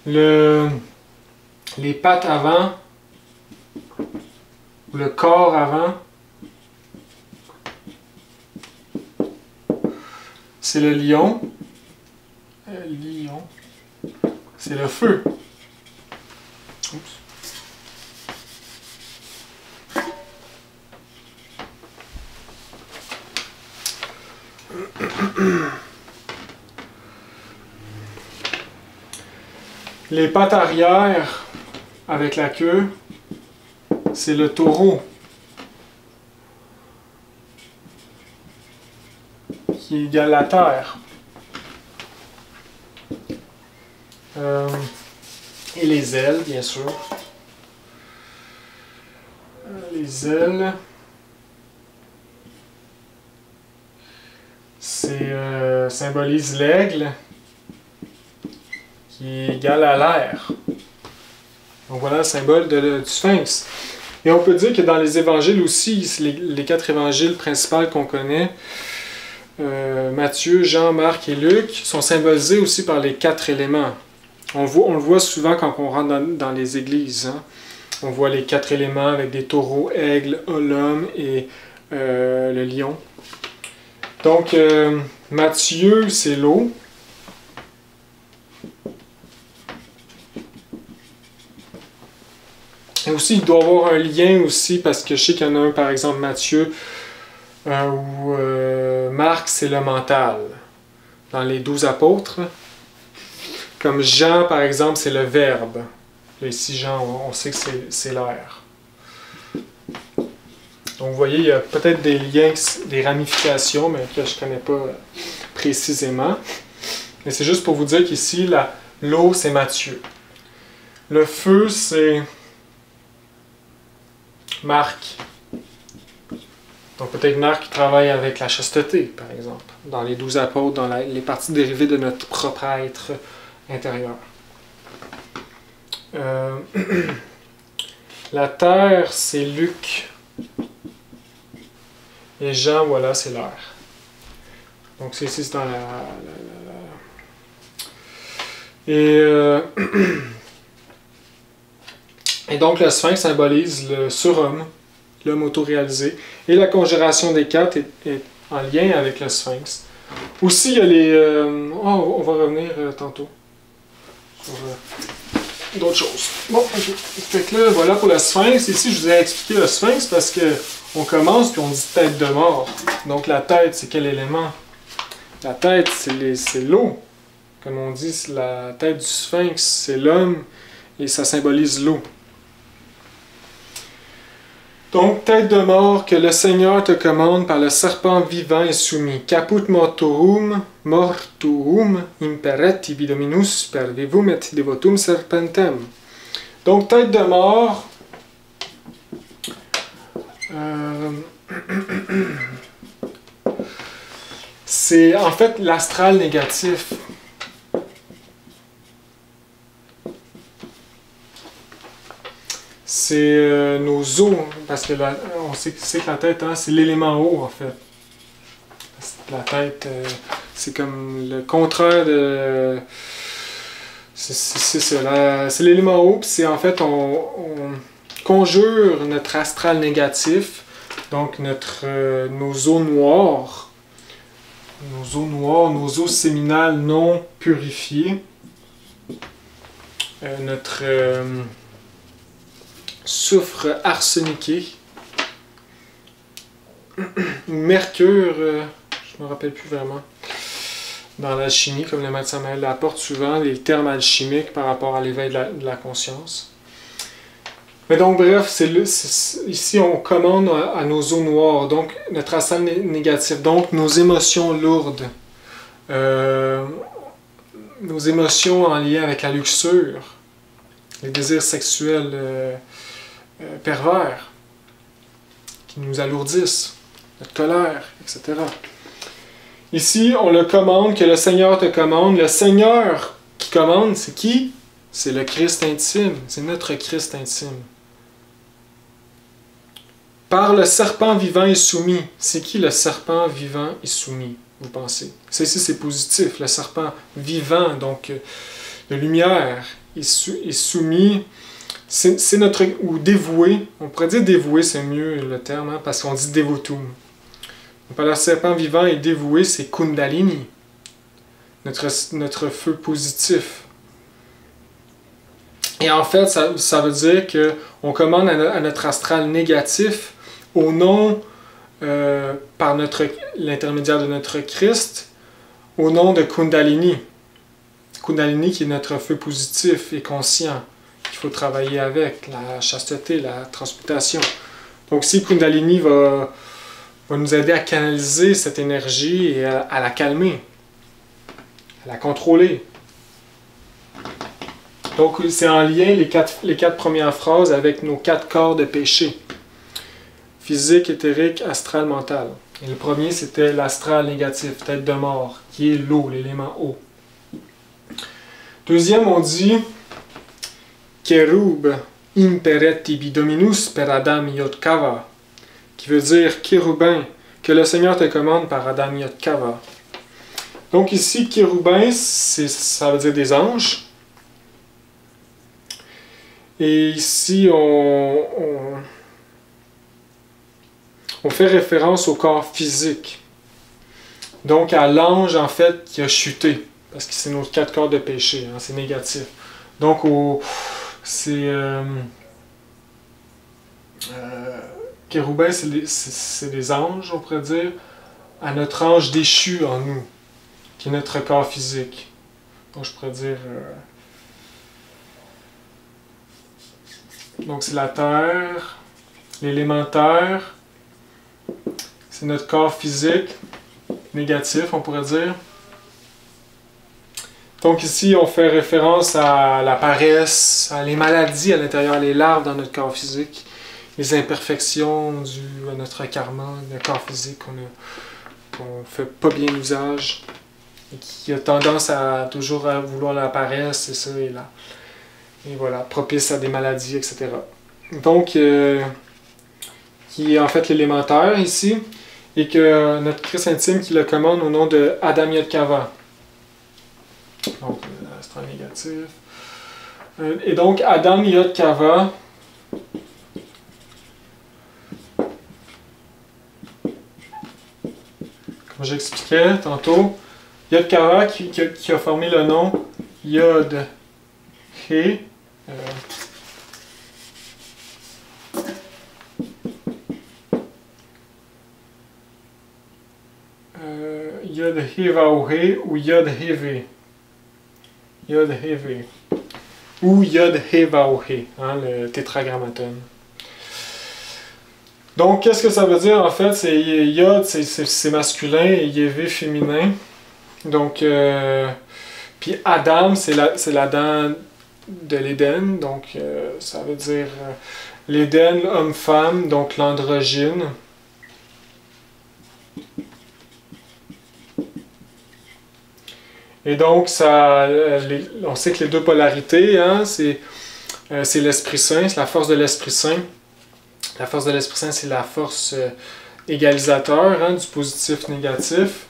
A: Les pattes avant, ou le corps avant, c'est le lion. Lion. C'est le feu. Oups. Les pattes arrière avec la queue, c'est le taureau qui égale la terre. Et les ailes, bien sûr. Les ailes, symbolise l'aigle qui est égal à l'air. Donc voilà le symbole du Sphinx. Et on peut dire que dans les évangiles aussi, les 4 évangiles principaux qu'on connaît, Matthieu, Jean, Marc et Luc, sont symbolisés aussi par les 4 éléments. On le voit souvent quand on rentre dans les églises. Hein. On voit les 4 éléments avec des taureaux, aigles, l'homme et le lion. Donc, Matthieu, c'est l'eau. Et aussi, il doit y avoir un lien aussi, parce que je sais qu'il y en a un, par exemple, Matthieu, ou Marc, c'est le mental. Dans les 12 apôtres. Comme Jean, par exemple, c'est le verbe. Là, ici, Jean, on sait que c'est l'air. Donc, vous voyez, il y a peut-être des liens, des ramifications, mais que je ne connais pas précisément. Mais c'est juste pour vous dire qu'ici, l'eau, c'est Matthieu. Le feu, c'est Marc. Donc, peut-être Marc qui travaille avec la chasteté, par exemple, dans les 12 apôtres, dans les parties dérivées de notre propre être intérieur. La terre, c'est Luc. Et Jean, voilà, c'est l'air. Donc, c'est ici, c'est dans Et donc, le sphinx symbolise le surhomme, l'homme autoréalisé. Et la conjuration des quatre est en lien avec le sphinx. Aussi, il y a les... on va revenir tantôt sur d'autres choses. Bon, ok. Fait que là, voilà pour le sphinx. Ici, je vous ai expliqué le sphinx parce que on commence puis on dit tête de mort. Donc, la tête, c'est quel élément? La tête, c'est l'eau. Comme on dit, la tête du sphinx, c'est l'homme et ça symbolise l'eau. Donc, tête de mort, que le Seigneur te commande par le serpent vivant et soumis. Caput mortuum imperet tibi dominus per vivum et devotum serpentem. Donc, tête de mort, c'est en fait l'astral négatif. C'est nos os, parce que on sait que la tête, hein, c'est l'élément eau en fait. La tête, c'est comme le contraire de... C'est l'élément eau, puis c'est en fait, on conjure notre astral négatif, donc nos os noirs, nos os séminales non purifiés, notre soufre arseniqué, mercure, je ne me rappelle plus vraiment, dans l'alchimie, comme le médecin Maël apporte souvent les termes alchimiques par rapport à l'éveil de la conscience. Mais donc, bref, ici on commande à nos os noirs, donc notre astral négatif, donc nos émotions lourdes, nos émotions en lien avec la luxure, les désirs sexuels pervers, qui nous alourdissent, notre colère, etc. Ici, on le commande, que le Seigneur te commande. Le Seigneur qui commande, c'est qui? C'est le Christ intime, c'est notre Christ intime. Par le serpent vivant et soumis. C'est qui le serpent vivant et soumis, vous pensez? Ça ici, c'est positif. Le serpent vivant, donc de lumière, est soumis. C'est notre... ou dévoué. On pourrait dire dévoué, c'est mieux le terme, hein, parce qu'on dit devotum. Donc, le serpent vivant et dévoué, c'est Kundalini. Notre feu positif. Et en fait, ça veut dire qu'on commande à notre astral négatif au nom, par l'intermédiaire de notre Christ, au nom de Kundalini. Kundalini qui est notre feu positif et conscient, qu'il faut travailler avec, la chasteté, la transmutation. Donc si Kundalini va nous aider à canaliser cette énergie et à la calmer, à la contrôler. Donc c'est en lien les quatre premières phrases avec nos 4 corps de péché. Physique, éthérique, astral, mental. Et le premier c'était l'astral négatif, tête de mort, qui est l'eau, l'élément eau. Deuxième, on dit Kérub imperet tibi dominus per Adam Yod Kava, qui veut dire kérubin, que le Seigneur te commande par Adam Yod Kava. Donc ici, kérubin, ça veut dire des anges. Et ici, on fait référence au corps physique. Donc à l'ange, en fait, qui a chuté. Parce que c'est nos 4 corps de péché, hein, c'est négatif. Donc, c'est... Kérubin, c'est des anges, on pourrait dire, à notre ange déchu en nous, qui est notre corps physique. Donc, je pourrais dire... Donc, c'est la terre, l'élémentaire, c'est notre corps physique, négatif, on pourrait dire. Donc ici, on fait référence à la paresse, à les maladies à l'intérieur, les larves dans notre corps physique, les imperfections dues à notre karma, le corps physique qu'on ne fait pas bien usage, et qui a tendance à toujours à vouloir la paresse, et ça et là. et voilà, propice à des maladies, etc. Donc, qui est en fait l'élémentaire ici, et que notre Christ intime qui le commande au nom de Adam Yod Kava. Donc, c'est un négatif. Et donc, Adam Yod Kava, comme j'expliquais tantôt, Yod Kava qui a formé le nom Yod He. Yod He Vaohe ou Yod Heve. Yod Heve. Ou Yod He Vaohe, hein, le tétragrammaton. Donc, qu'est-ce que ça veut dire en fait? C'est Yod, c'est masculin et Yeve féminin. Donc, puis Adam, c'est l'Adam de l'Éden. Donc, ça veut dire l'Éden, homme-femme, donc l'androgyne. Et donc, on sait que les deux polarités, hein, c'est l'Esprit Saint, c'est la force de l'Esprit Saint. La force de l'Esprit Saint, c'est la force égalisateur, hein, du positif-négatif.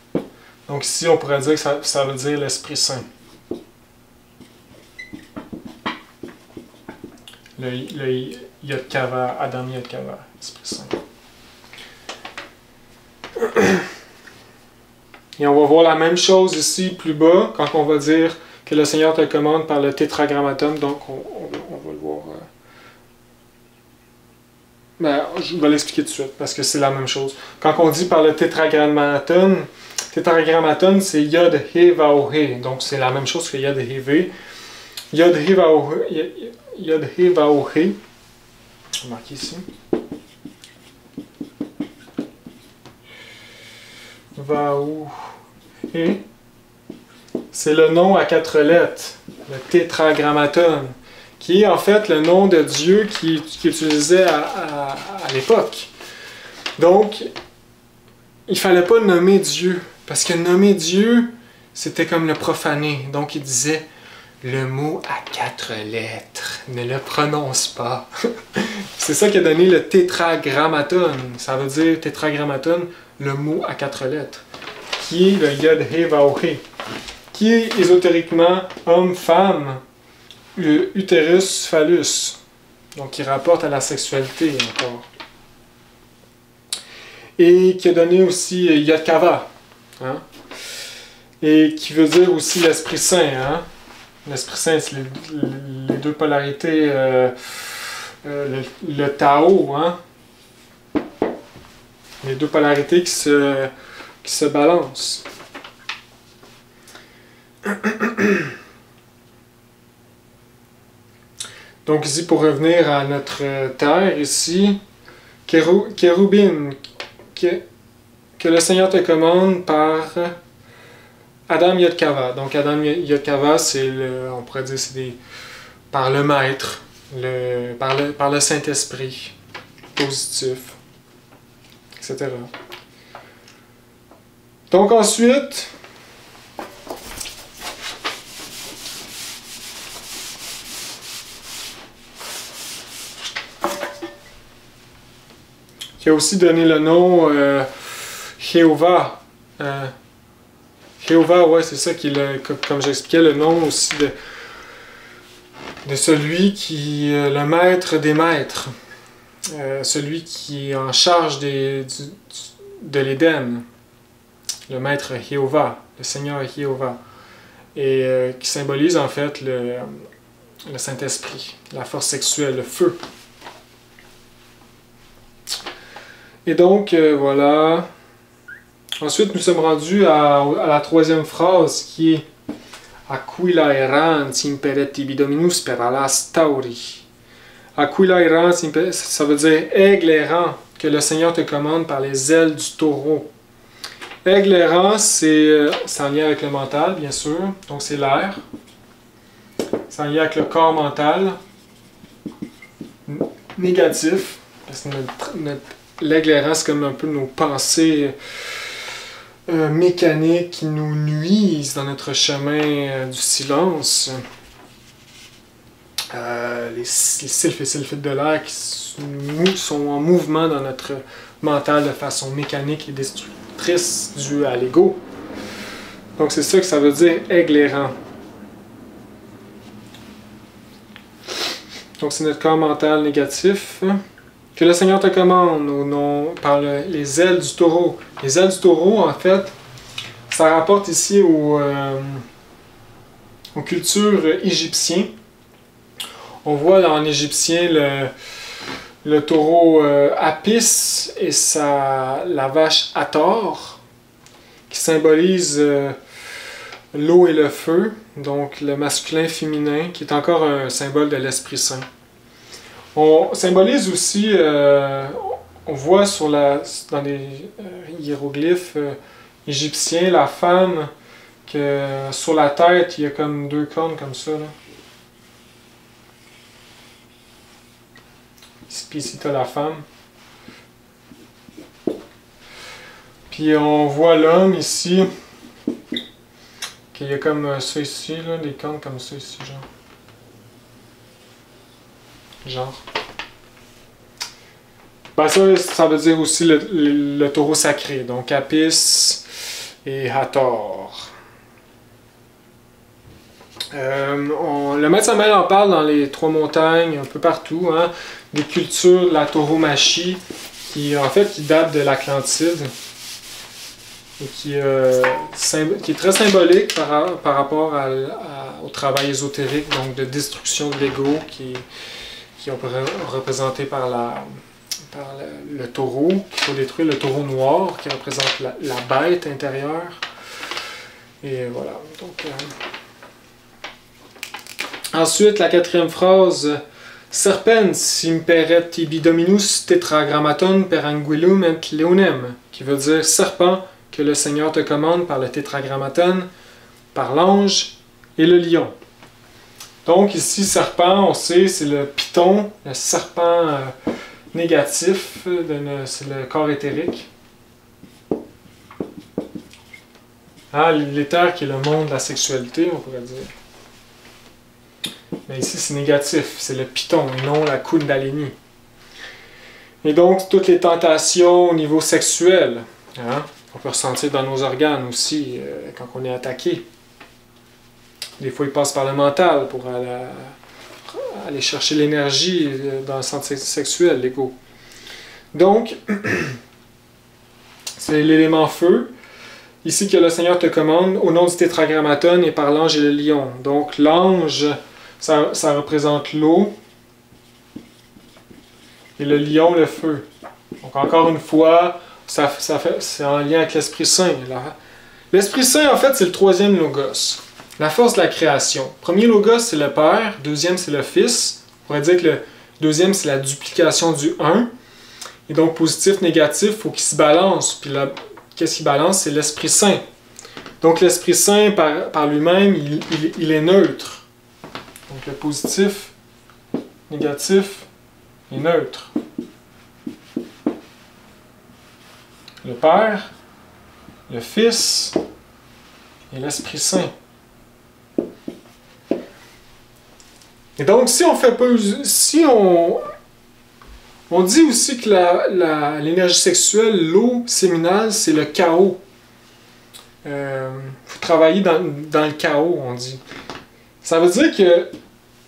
A: Donc ici, on pourrait dire que ça veut dire l'Esprit Saint. Le Yod Kava, Adam Yod Kava, Esprit Saint. Et on va voir la même chose ici plus bas, quand on va dire que le Seigneur te commande par le tétragrammaton. Donc on va le voir. Ben, je vais l'expliquer tout de suite, parce que c'est la même chose. Quand on dit par le tétragrammaton, c'est Yod He Vaohe. Donc c'est la même chose que Yod Heve. Yod He Vaohe. Yod He Vaohe. Je vais marquer ici. Vaohe. C'est le nom à 4 lettres, le tétragrammaton, qui est en fait le nom de Dieu qui utilisait à l'époque. Donc, il ne fallait pas nommer Dieu, parce que nommer Dieu, c'était comme le profaner. Donc, il disait le mot à 4 lettres, ne le prononce pas. C'est ça qui a donné le tétragrammaton. Ça veut dire tétragrammaton, le mot à 4 lettres, qui est le Yod He Vaohe, qui est ésotériquement homme-femme, le utérus-phallus, donc qui rapporte à la sexualité encore. Et qui a donné aussi Yod Kava, hein? Et qui veut dire aussi l'Esprit Saint. Hein? L'Esprit Saint, c'est les deux polarités, le Tao, hein? Les deux polarités qui se balancent. Donc ici, pour revenir à notre terre, ici, Kérubim, que le Seigneur te commande par Adam Yod Kava. Donc Adam Yod Kava, on pourrait dire, c'est par le Maître, par le Saint-Esprit, positif, etc. Donc ensuite, qui a aussi donné le nom Jéhovah. Jéhovah, ouais, c'est ça qui est, comme j'expliquais, le nom aussi de celui qui est le maître des maîtres. Celui qui est en charge de l'Éden. Le maître Jéhovah, le Seigneur Jéhovah. Et qui symbolise en fait le Saint-Esprit, la force sexuelle, le feu. Et donc, voilà. Ensuite, nous sommes rendus à la troisième phrase qui est Aquila errant imperet tibi dominus per alas tauri. Aquila errant, ça veut dire aigle errant, que le Seigneur te commande par les ailes du taureau. Aigle errant, c'est en lien avec le mental, bien sûr. Donc, c'est l'air. C'est en lien avec le corps mental. Négatif. Parce que l'aigle errant, c'est comme un peu nos pensées mécaniques qui nous nuisent dans notre chemin du silence. les sylphes et sulfites de l'air qui sont en mouvement dans notre mental de façon mécanique et destructrice due à l'ego. Donc c'est ça que ça veut dire aigle errant. Donc c'est notre corps mental négatif. Que le Seigneur te commande au nom, par les ailes du taureau. Les ailes du taureau, en fait, ça rapporte ici aux cultures égyptiennes. On voit en égyptien le taureau Apis et la vache Hathor, qui symbolise l'eau et le feu, donc le masculin féminin, qui est encore un symbole de l'Esprit Saint. On symbolise aussi, on voit dans les hiéroglyphes égyptiens, la femme, que sur la tête, il y a comme 2 cornes comme ça. Là. Puis ici, tu as la femme. Puis on voit l'homme ici, qu'il y a comme ça ici, là, des cornes comme ça ici, genre. Ben ça veut dire aussi le taureau sacré, donc Apis et Hathor. Le Maître Samael en parle dans les 3 montagnes, un peu partout, hein, des cultures de la tauromachie, qui date de l'Atlantide, et qui est très symbolique par rapport au travail ésotérique, donc de destruction de l'ego, qui est représenté par le taureau, qu'il faut détruire, le taureau noir, qui représente la bête intérieure. Et voilà. Donc, ensuite, la 4e phrase, Serpens imperet tibi dominus tetragrammaton per anguillum et leonem, qui veut dire serpent que le Seigneur te commande par le tétragrammaton, par l'ange et le lion. Donc ici, serpent, on sait, c'est le python, le serpent négatif, c'est le corps éthérique. Ah, l'éther qui est le monde de la sexualité, on pourrait dire. Mais ici, c'est négatif, c'est le python et non la kundalini. Et donc, toutes les tentations au niveau sexuel, hein, on peut ressentir dans nos organes aussi quand on est attaqué. Des fois, il passe par le mental pour aller chercher l'énergie dans le sens sexuel, l'ego. Donc, c'est l'élément feu. Ici que le Seigneur te commande au nom du tétragrammaton et par l'ange et le lion. Donc, l'ange, ça représente l'eau et le lion, le feu. Donc, encore une fois, c'est en lien avec l'Esprit Saint. L'Esprit Saint, en fait, c'est le 3e logos. La force de la création. Premier logos, c'est le Père. 2e, c'est le Fils. On pourrait dire que le 2e, c'est la duplication du 1. Et donc, positif, négatif, il faut qu'il se balance. Puis là, qu'est-ce qui balance? C'est l'Esprit Saint. Donc, l'Esprit Saint, par lui-même, il est neutre. Donc, le positif, négatif et neutre. Le Père, le Fils et l'Esprit Saint. Et donc, si on fait pas, on dit aussi que l'énergie sexuelle, l'eau séminale, c'est le chaos. Il faut travailler dans le chaos, on dit. Ça veut dire que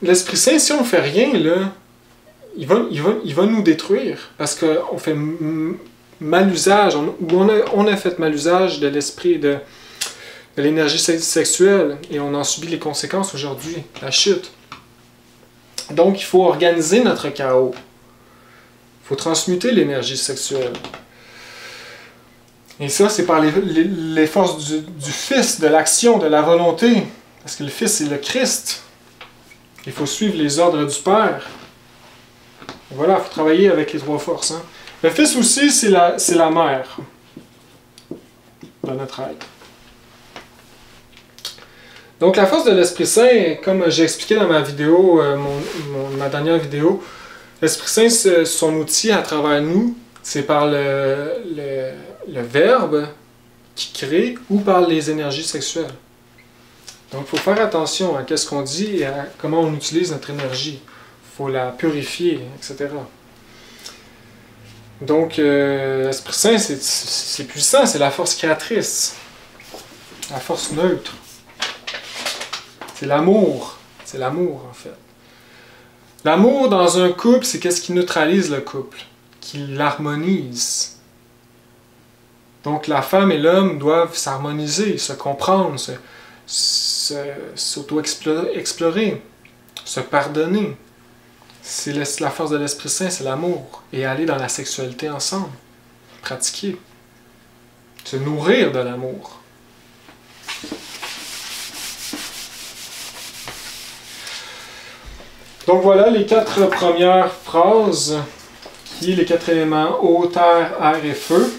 A: l'Esprit Saint, si on ne fait rien, là, il va nous détruire. Parce qu'on fait mal usage, on a fait mal usage de l'esprit de l'énergie sexuelle. Et on en subit les conséquences aujourd'hui, la chute. Donc, il faut organiser notre chaos. Il faut transmuter l'énergie sexuelle. Et ça, c'est par les forces du Fils, de l'action, de la volonté. Parce que le Fils, c'est le Christ. Il faut suivre les ordres du Père. Et voilà, il faut travailler avec les 3 forces. Hein. Le Fils aussi, c'est la mère dans notre être. Donc la force de l'Esprit Saint, comme j'ai expliqué dans ma vidéo, ma dernière vidéo, l'Esprit Saint, son outil à travers nous, c'est par le Verbe qui crée ou par les énergies sexuelles. Donc, il faut faire attention à ce qu'on dit et à comment on utilise notre énergie. Il faut la purifier, etc. Donc, l'Esprit Saint, c'est puissant, c'est la force créatrice, la force neutre. C'est l'amour. C'est l'amour, en fait. L'amour dans un couple, c'est qu'est-ce qui neutralise le couple, qui l'harmonise. Donc, la femme et l'homme doivent s'harmoniser, se comprendre, s'auto-explorer, se pardonner. C'est la force de l'Esprit Saint, c'est l'amour. Et aller dans la sexualité ensemble. Pratiquer. Se nourrir de l'amour. Donc voilà les 4 premières phrases, qui est les 4 éléments eau, terre, air et feu,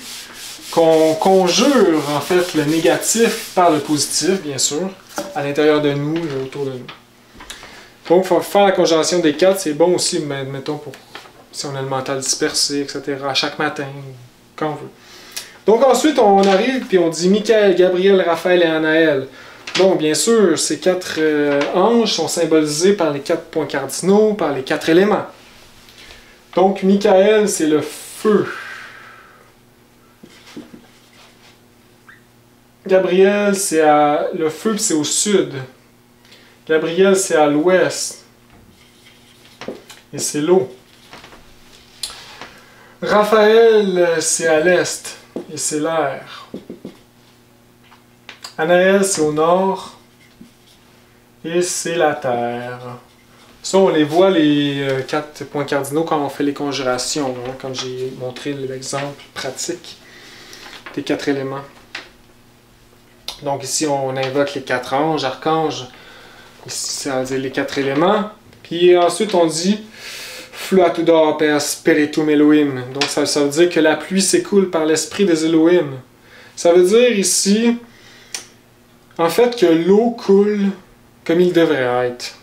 A: qu'on conjure en fait le négatif par le positif, bien sûr, à l'intérieur de nous et autour de nous. Donc, il faut faire la conjuration des 4, c'est bon aussi, mettons, pour si on a le mental dispersé, etc., chaque matin, quand on veut. Donc ensuite, on arrive et on dit Michael, Gabriel, Raphaël et Anaël. Donc, bien sûr, ces 4 anges sont symbolisés par les 4 points cardinaux, par les 4 éléments. Donc, Michael, c'est le feu. Gabriel, c'est le feu, c'est au sud. Gabriel, c'est à l'ouest. Et c'est l'eau. Raphaël, c'est à l'est. Et c'est l'air. Anaël, c'est au nord. Et c'est la terre. Ça, on les voit, les 4 points cardinaux, quand on fait les conjurations, hein, comme j'ai montré l'exemple pratique des 4 éléments. Donc ici, on invoque les 4 anges, archanges. Ici, ça veut dire les 4 éléments. Puis ensuite, on dit Fluatuda per spiritum Elohim. Donc ça veut dire que la pluie s'écoule par l'esprit des Elohim. Ça veut dire ici, en fait, que l'eau coule comme il devrait être.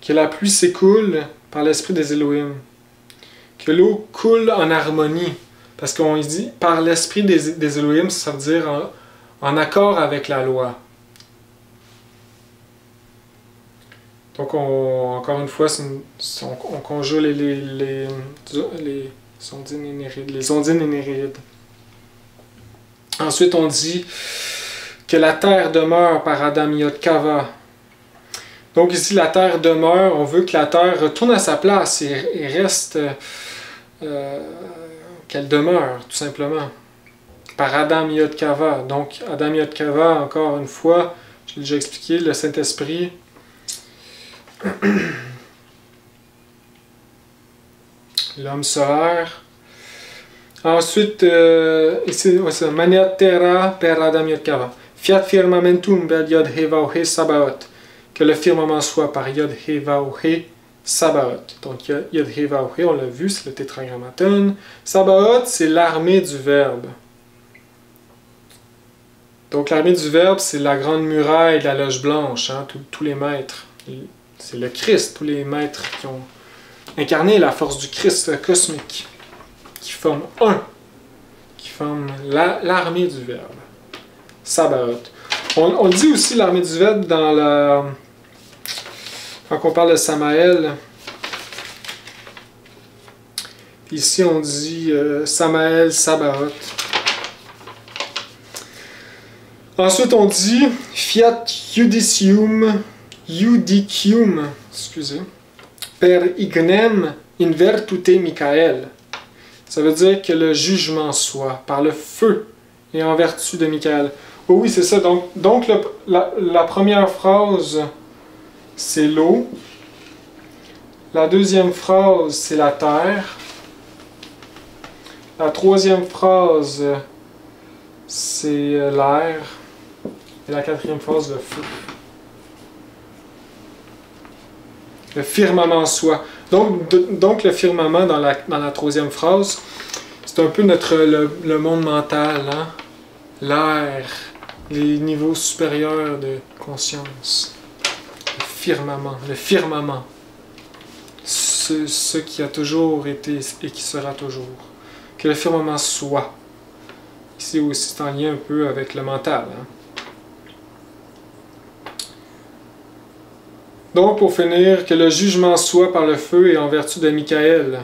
A: Que la pluie s'écoule par l'esprit des Elohim. Que l'eau coule en harmonie. Parce qu'on dit par l'esprit des Elohim, ça veut dire en accord avec la loi. Donc, encore une fois, on conjure les ondines énérides. Ensuite, on dit que la terre demeure par Adam Yod Kava. Donc ici, la terre demeure, on veut que la terre retourne à sa place et reste, qu'elle demeure, tout simplement. Par Adam Yod Kava. Donc, Adam Yod Kava, encore une fois, j'ai déjà expliqué, le Saint-Esprit. L'homme solaire. Ensuite, ici, c'est Mania Terra per Adam Yod Kava. Fiat firmamentum per Yod He Vav He Sabaoth. Que le firmament soit par Yod He Vav He Sabaoth. Donc Yod He Vav He, on l'a vu, c'est le tétragrammaton. Sabaoth, c'est l'armée du Verbe. Donc l'armée du Verbe, c'est la grande muraille de la loge blanche, hein, tous les maîtres. C'est le Christ, tous les maîtres qui ont incarné la force du Christ cosmique, qui forment qui forment l'armée du Verbe. Sabaoth. On dit aussi l'armée du Verbe dans quand on parle de Samaël. Ici, on dit Samaël, Sabaoth. Ensuite, on dit Fiat Judicium, excusez, per ignem in vertute Michael. Ça veut dire que le jugement soit par le feu et en vertu de Michael. Oh oui, c'est ça. Donc la première phrase, c'est l'eau. La deuxième phrase, c'est la terre. La troisième phrase, c'est l'air. Et la quatrième phrase, le feu. Le firmament soit. Donc le firmament dans la troisième phrase, c'est un peu le monde mental, hein? L'air, les niveaux supérieurs de conscience. Le firmament. Ce qui a toujours été et qui sera toujours. Que le firmament soit. Ici aussi, c'est en lien un peu avec le mental. Hein? Donc, pour finir, que le jugement soit par le feu et en vertu de Michaël.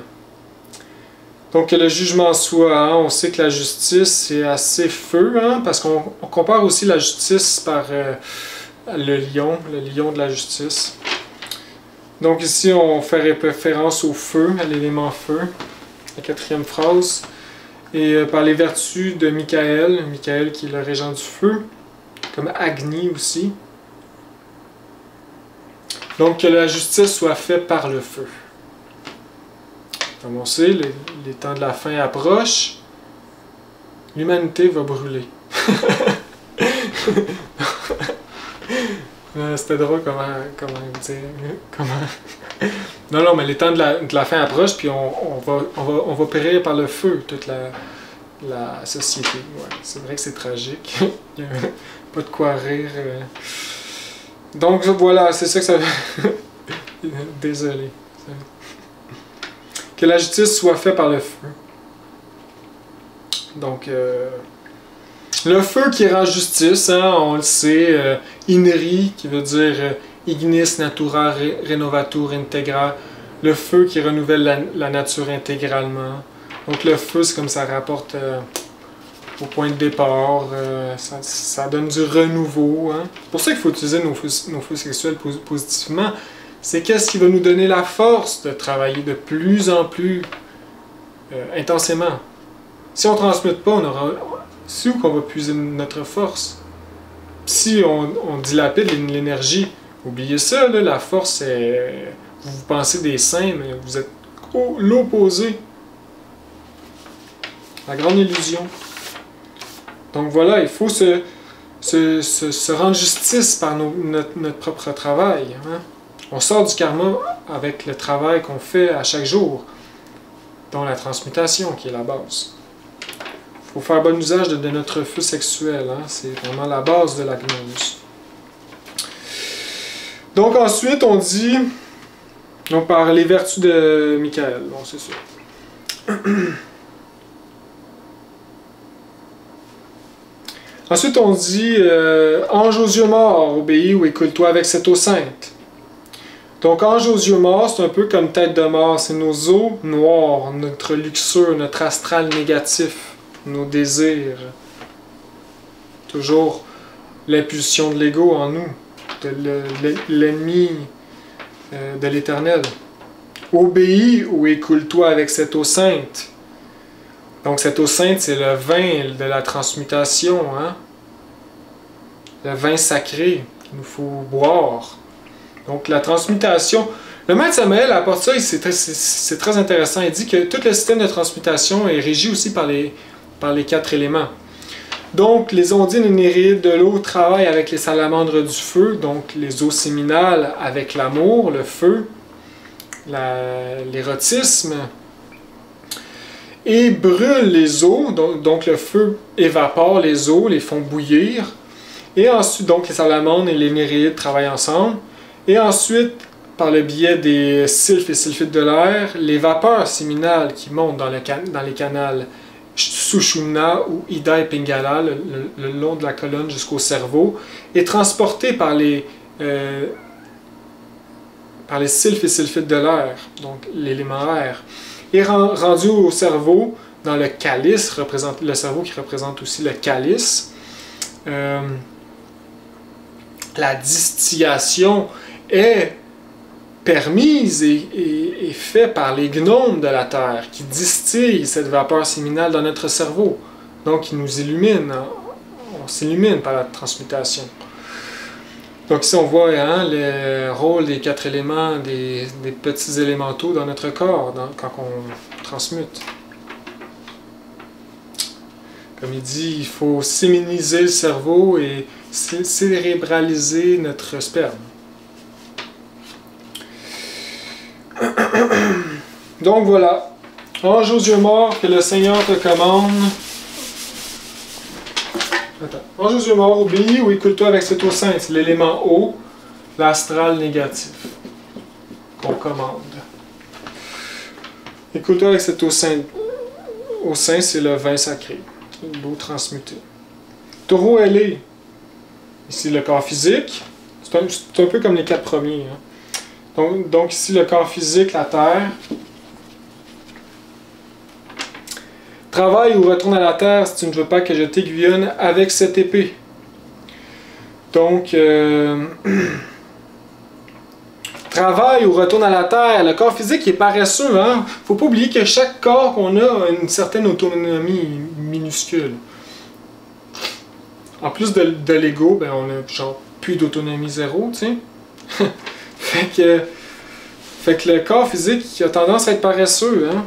A: Donc, que le jugement soit, hein, on sait que la justice, c'est assez feu, hein, parce qu'on compare aussi la justice par le lion de la justice. Donc ici, on fait référence au feu, à l'élément feu, la quatrième phrase. Et par les vertus de Michaël, Michaël qui est le régent du feu, comme Agni aussi. Donc que la justice soit faite par le feu. Comme on sait, les temps de la fin approchent. L'humanité va brûler. C'était drôle comment dire. Non, mais les temps de la fin approchent, puis on va périr par le feu, toute la société. Ouais, c'est vrai que c'est tragique. Il n'y a pas de quoi rire. Donc voilà, c'est ça que ça veut. Désolé. Que la justice soit faite par le feu. Donc, le feu qui rend justice, hein, on le sait, Inri, qui veut dire Ignis Natura Renovatur Integra, le feu qui renouvelle la nature intégralement. Donc le feu, c'est comme ça rapporte au point de départ, ça donne du renouveau. Hein. C'est pour ça qu'il faut utiliser nos feux sexuels positivement. C'est qu'est-ce qui va nous donner la force de travailler de plus en plus intensément. Si on ne transmute pas, c'est où qu'on va puiser notre force? Si on dilapide l'énergie, oubliez ça, là, la force, c'est... Vous pensez des saints, mais vous êtes l'opposé. La grande illusion. Donc voilà, il faut se rendre justice par notre propre travail. Hein? On sort du karma avec le travail qu'on fait à chaque jour, dont la transmutation qui est la base. Il faut faire bon usage de notre feu sexuel. Hein? C'est vraiment la base de la gnose. Donc ensuite, on dit, donc par les vertus de Michaël. Bon, c'est ça. Ensuite, on dit ange aux yeux morts, obéis ou écoute-toi avec cette eau sainte. Donc, ange aux yeux morts, c'est un peu comme tête de mort. C'est nos eaux noires, notre luxure, notre astral négatif, nos désirs. Toujours l'impulsion de l'ego en nous, l'ennemi de l'éternel. Obéis ou écoule-toi avec cette eau sainte. Donc cette eau sainte, c'est le vin de la transmutation, hein? Le vin sacré qu'il nous faut boire. Donc la transmutation, le maître Samael apporte ça, c'est très intéressant. Il dit que tout le système de transmutation est régi aussi par les 4 éléments. Donc les ondines et néréides de l'eau travaillent avec les salamandres du feu, donc les eaux séminales avec l'amour, le feu, l'érotisme, et brûlent les eaux, donc le feu évapore les eaux, les font bouillir, et ensuite donc les salamandres et les néréides travaillent ensemble, et ensuite par le biais des sylphes et sulfites de l'air, les vapeurs séminales qui montent dans les canaux Sushumna ou Ida et Pingala, le long de la colonne jusqu'au cerveau, est transportée par les sylphes et sulfites de l'air, donc l'élément air, est rendu au cerveau dans le calice, le cerveau qui représente aussi le calice. La distillation est permise et faite par les gnomes de la Terre qui distillent cette vapeur séminale dans notre cerveau. Donc, ils nous illuminent. On s'illumine par la transmutation. Donc ici, on voit hein, le rôle des 4 éléments, des petits élémentaux dans notre corps quand on transmute. Comme il dit, il faut séminiser le cerveau et cérébraliser notre sperme. Donc voilà, ange aux yeux morts, que le Seigneur te commande. Attends. Ange aux yeux morts, obéis ou écoute-toi avec cette eau sainte. C'est l'élément eau, l'astral négatif qu'on commande. Écoute-toi avec cette eau sainte. Eau sainte, c'est le vin sacré, l'eau transmutée. Taureau ailé, ici le corps physique. C'est un peu comme les 4 premiers. Hein. Donc ici, le corps physique, la terre. Travaille ou retourne à la terre si tu ne veux pas que je t'aiguillonne avec cette épée. Donc, travaille ou retourne à la terre. Le corps physique est paresseux. Hein? Faut pas oublier que chaque corps qu'on a une certaine autonomie minuscule. En plus de l'ego, ben on a genre plus d'autonomie zéro, tu sais. fait que le corps physique a tendance à être paresseux. Hein?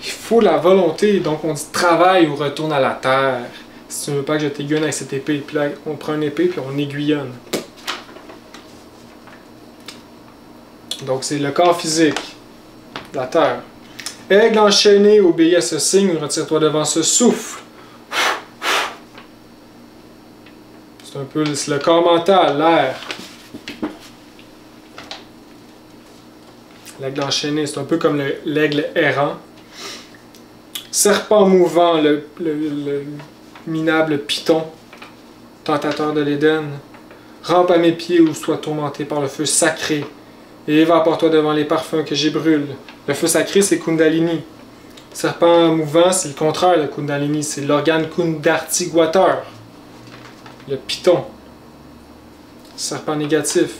A: Il faut la volonté. Donc on dit travaille ou retourne à la terre. Si tu ne veux pas que je t'aiguillonne avec cette épée. Puis là, on prend une épée puis on aiguillonne. Donc c'est le corps physique, la terre. Aigle enchaîné, obéis à ce signe, retire-toi devant ce souffle. C'est un peu le corps mental, l'air. L'aigle enchaîné, c'est un peu comme l'aigle errant. Serpent mouvant, le minable python, tentateur de l'Éden. Rampe à mes pieds ou sois tourmenté par le feu sacré. Et évapore-toi devant les parfums que j'y brûle. Le feu sacré, c'est Kundalini. Serpent mouvant, c'est le contraire de Kundalini. C'est l'organe kundartiguateur. Le python. Serpent négatif.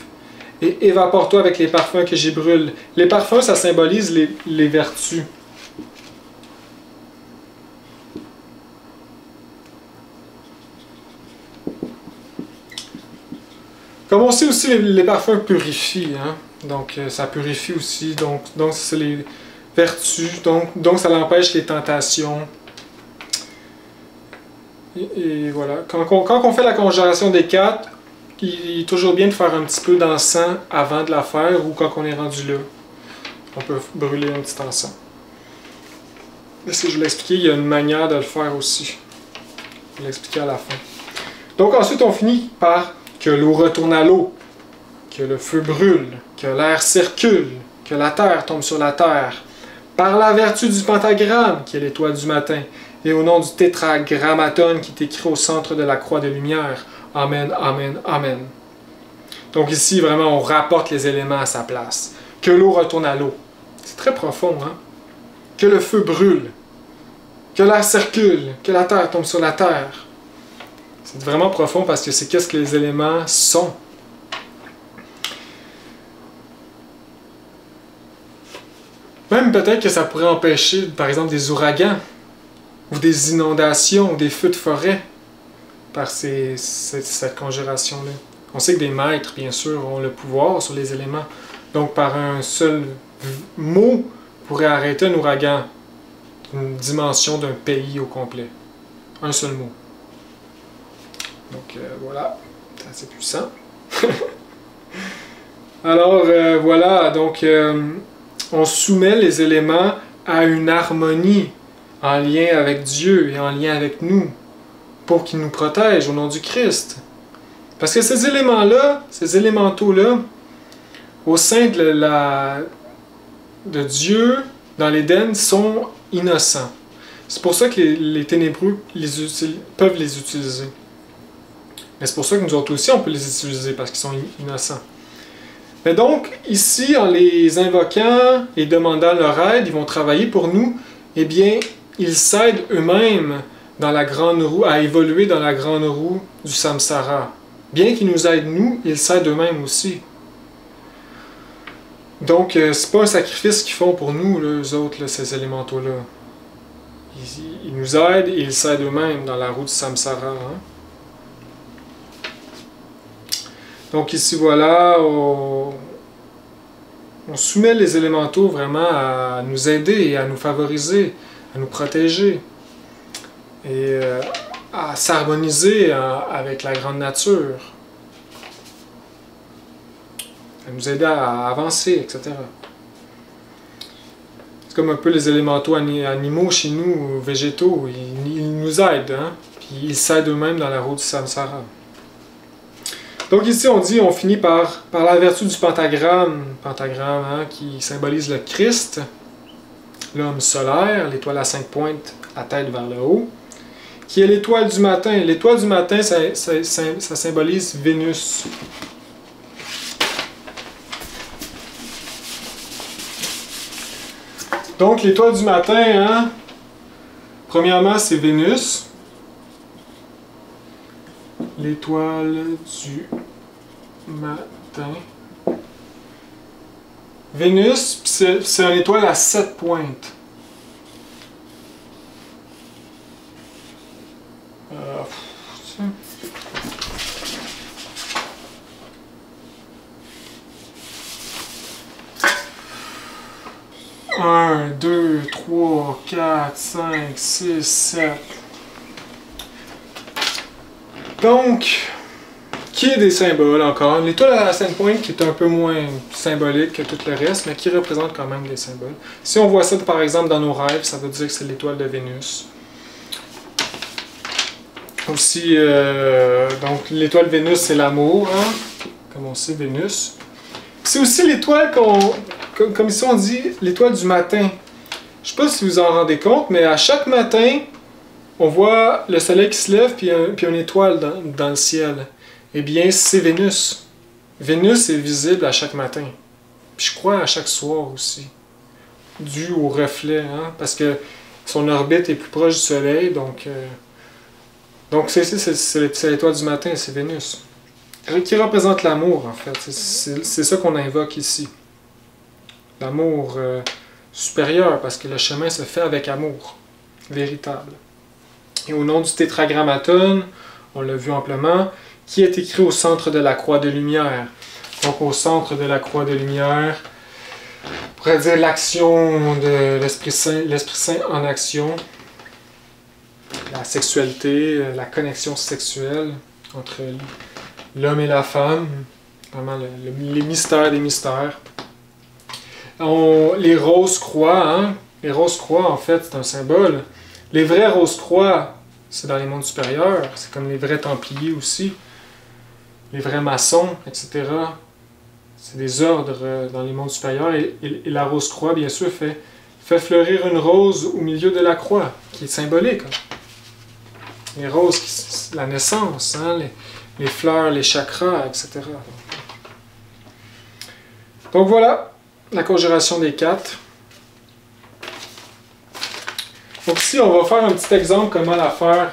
A: Et évapore-toi avec les parfums que j'y brûle. Les parfums, ça symbolise les vertus. Comme on sait aussi, les parfums purifient. Hein? Donc, ça purifie aussi. Donc c'est les vertus. Donc ça l'empêche les tentations. Et voilà. Quand on fait la conjuration des quatre, il est toujours bien de faire un petit peu d'encens avant de la faire ou quand on est rendu là. On peut brûler un petit encens. Si je vais l'expliquer, il y a une manière de le faire aussi. Je vais l'expliquer à la fin. Donc ensuite, on finit par que l'eau retourne à l'eau, que le feu brûle, que l'air circule, que la terre tombe sur la terre, par la vertu du pentagramme, qui est l'étoile du matin, et au nom du tétragrammaton qui est écrit au centre de la croix de lumière. Amen, amen, amen. Donc ici, vraiment, on rapporte les éléments à sa place. Que l'eau retourne à l'eau. C'est très profond, hein? Que le feu brûle, que l'air circule, que la terre tombe sur la terre. C'est vraiment profond parce que c'est qu'est-ce que les éléments sont. Même peut-être que ça pourrait empêcher, par exemple, des ouragans, ou des inondations, ou des feux de forêt, par cette conjuration-là. On sait que des maîtres, bien sûr, ont le pouvoir sur les éléments. Donc, par un seul mot, pourrait arrêter un ouragan d'une dimension d'un pays au complet. Un seul mot. Donc, voilà. C'est assez puissant. Alors, voilà. Donc, on soumet les éléments à une harmonie en lien avec Dieu et en lien avec nous, pour qu'il nous protège au nom du Christ. Parce que ces éléments-là, ces élémentaux-là, au sein de Dieu, dans l'Éden, sont innocents. C'est pour ça que les ténébreux peuvent les utiliser. Mais c'est pour ça que nous autres aussi, on peut les utiliser, parce qu'ils sont innocents. Mais donc, ici, en les invoquant et demandant leur aide, ils vont travailler pour nous, eh bien, ils s'aident eux-mêmes dans la grande roue, à évoluer dans la grande roue du samsara. Bien qu'ils nous aident nous, ils s'aident eux-mêmes aussi. Donc, c'est pas un sacrifice qu'ils font pour nous, là, eux autres, là, ces élémentaux-là. Ils nous aident et ils s'aident eux-mêmes dans la roue du samsara. Hein? Donc ici, voilà, on soumet les élémentaux vraiment à nous aider et à nous favoriser, à nous protéger et à s'harmoniser avec la grande nature, à nous aider à avancer, etc. C'est comme un peu les élémentaux animaux chez nous, végétaux, ils nous aident, hein? Puis ils s'aident eux-mêmes dans la roue du samsara. Donc ici, on finit par la vertu du pentagramme, hein, qui symbolise le Christ, l'homme solaire, l'étoile à 5 pointes, à tête vers le haut, qui est l'étoile du matin. L'étoile du matin, ça symbolise Vénus. Donc, l'étoile du matin, hein? Premièrement, c'est Vénus. L'étoile du matin. Vénus, c'est une étoile à 7 pointes. Un, 2, 3, 4, 5, 6, 7. Donc, qui est des symboles encore. L'étoile à 5 pointes qui est un peu moins symbolique que tout le reste, mais qui représente quand même des symboles. Si on voit ça par exemple dans nos rêves, ça veut dire que c'est l'étoile de Vénus. Aussi, donc l'étoile Vénus, c'est l'amour, hein? Comme on sait, Vénus. C'est aussi l'étoile comme ici on dit, l'étoile du matin. Je ne sais pas si vous en rendez compte, mais à chaque matin, on voit le soleil qui se lève puis une étoile dans le ciel. Eh bien, c'est Vénus. Vénus est visible à chaque matin. Puis je crois à chaque soir aussi. Dû au reflet, hein? Parce que son orbite est plus proche du soleil, donc c'est l'étoile du matin, c'est Vénus. Qui représente l'amour, en fait. C'est ça qu'on invoque ici. L'amour supérieur, parce que le chemin se fait avec amour, véritable. Et au nom du tétragrammaton, on l'a vu amplement, qui est écrit au centre de la croix de lumière. Donc au centre de la croix de lumière, on pourrait dire l'action de l'Esprit Saint en action, la sexualité, la connexion sexuelle entre l'homme et la femme, vraiment les mystères des mystères. Les roses-croix, hein? Les roses-croix, en fait, c'est un symbole. Les vrais roses-croix, c'est dans les mondes supérieurs, c'est comme les vrais templiers aussi, les vrais maçons, etc. C'est des ordres dans les mondes supérieurs, et la rose-croix, bien sûr, fait fleurir une rose au milieu de la croix, qui est symbolique. Les roses, la naissance, hein? Les fleurs, les chakras, etc. Donc voilà, la conjuration des 4. Donc ici, on va faire un petit exemple comment la faire.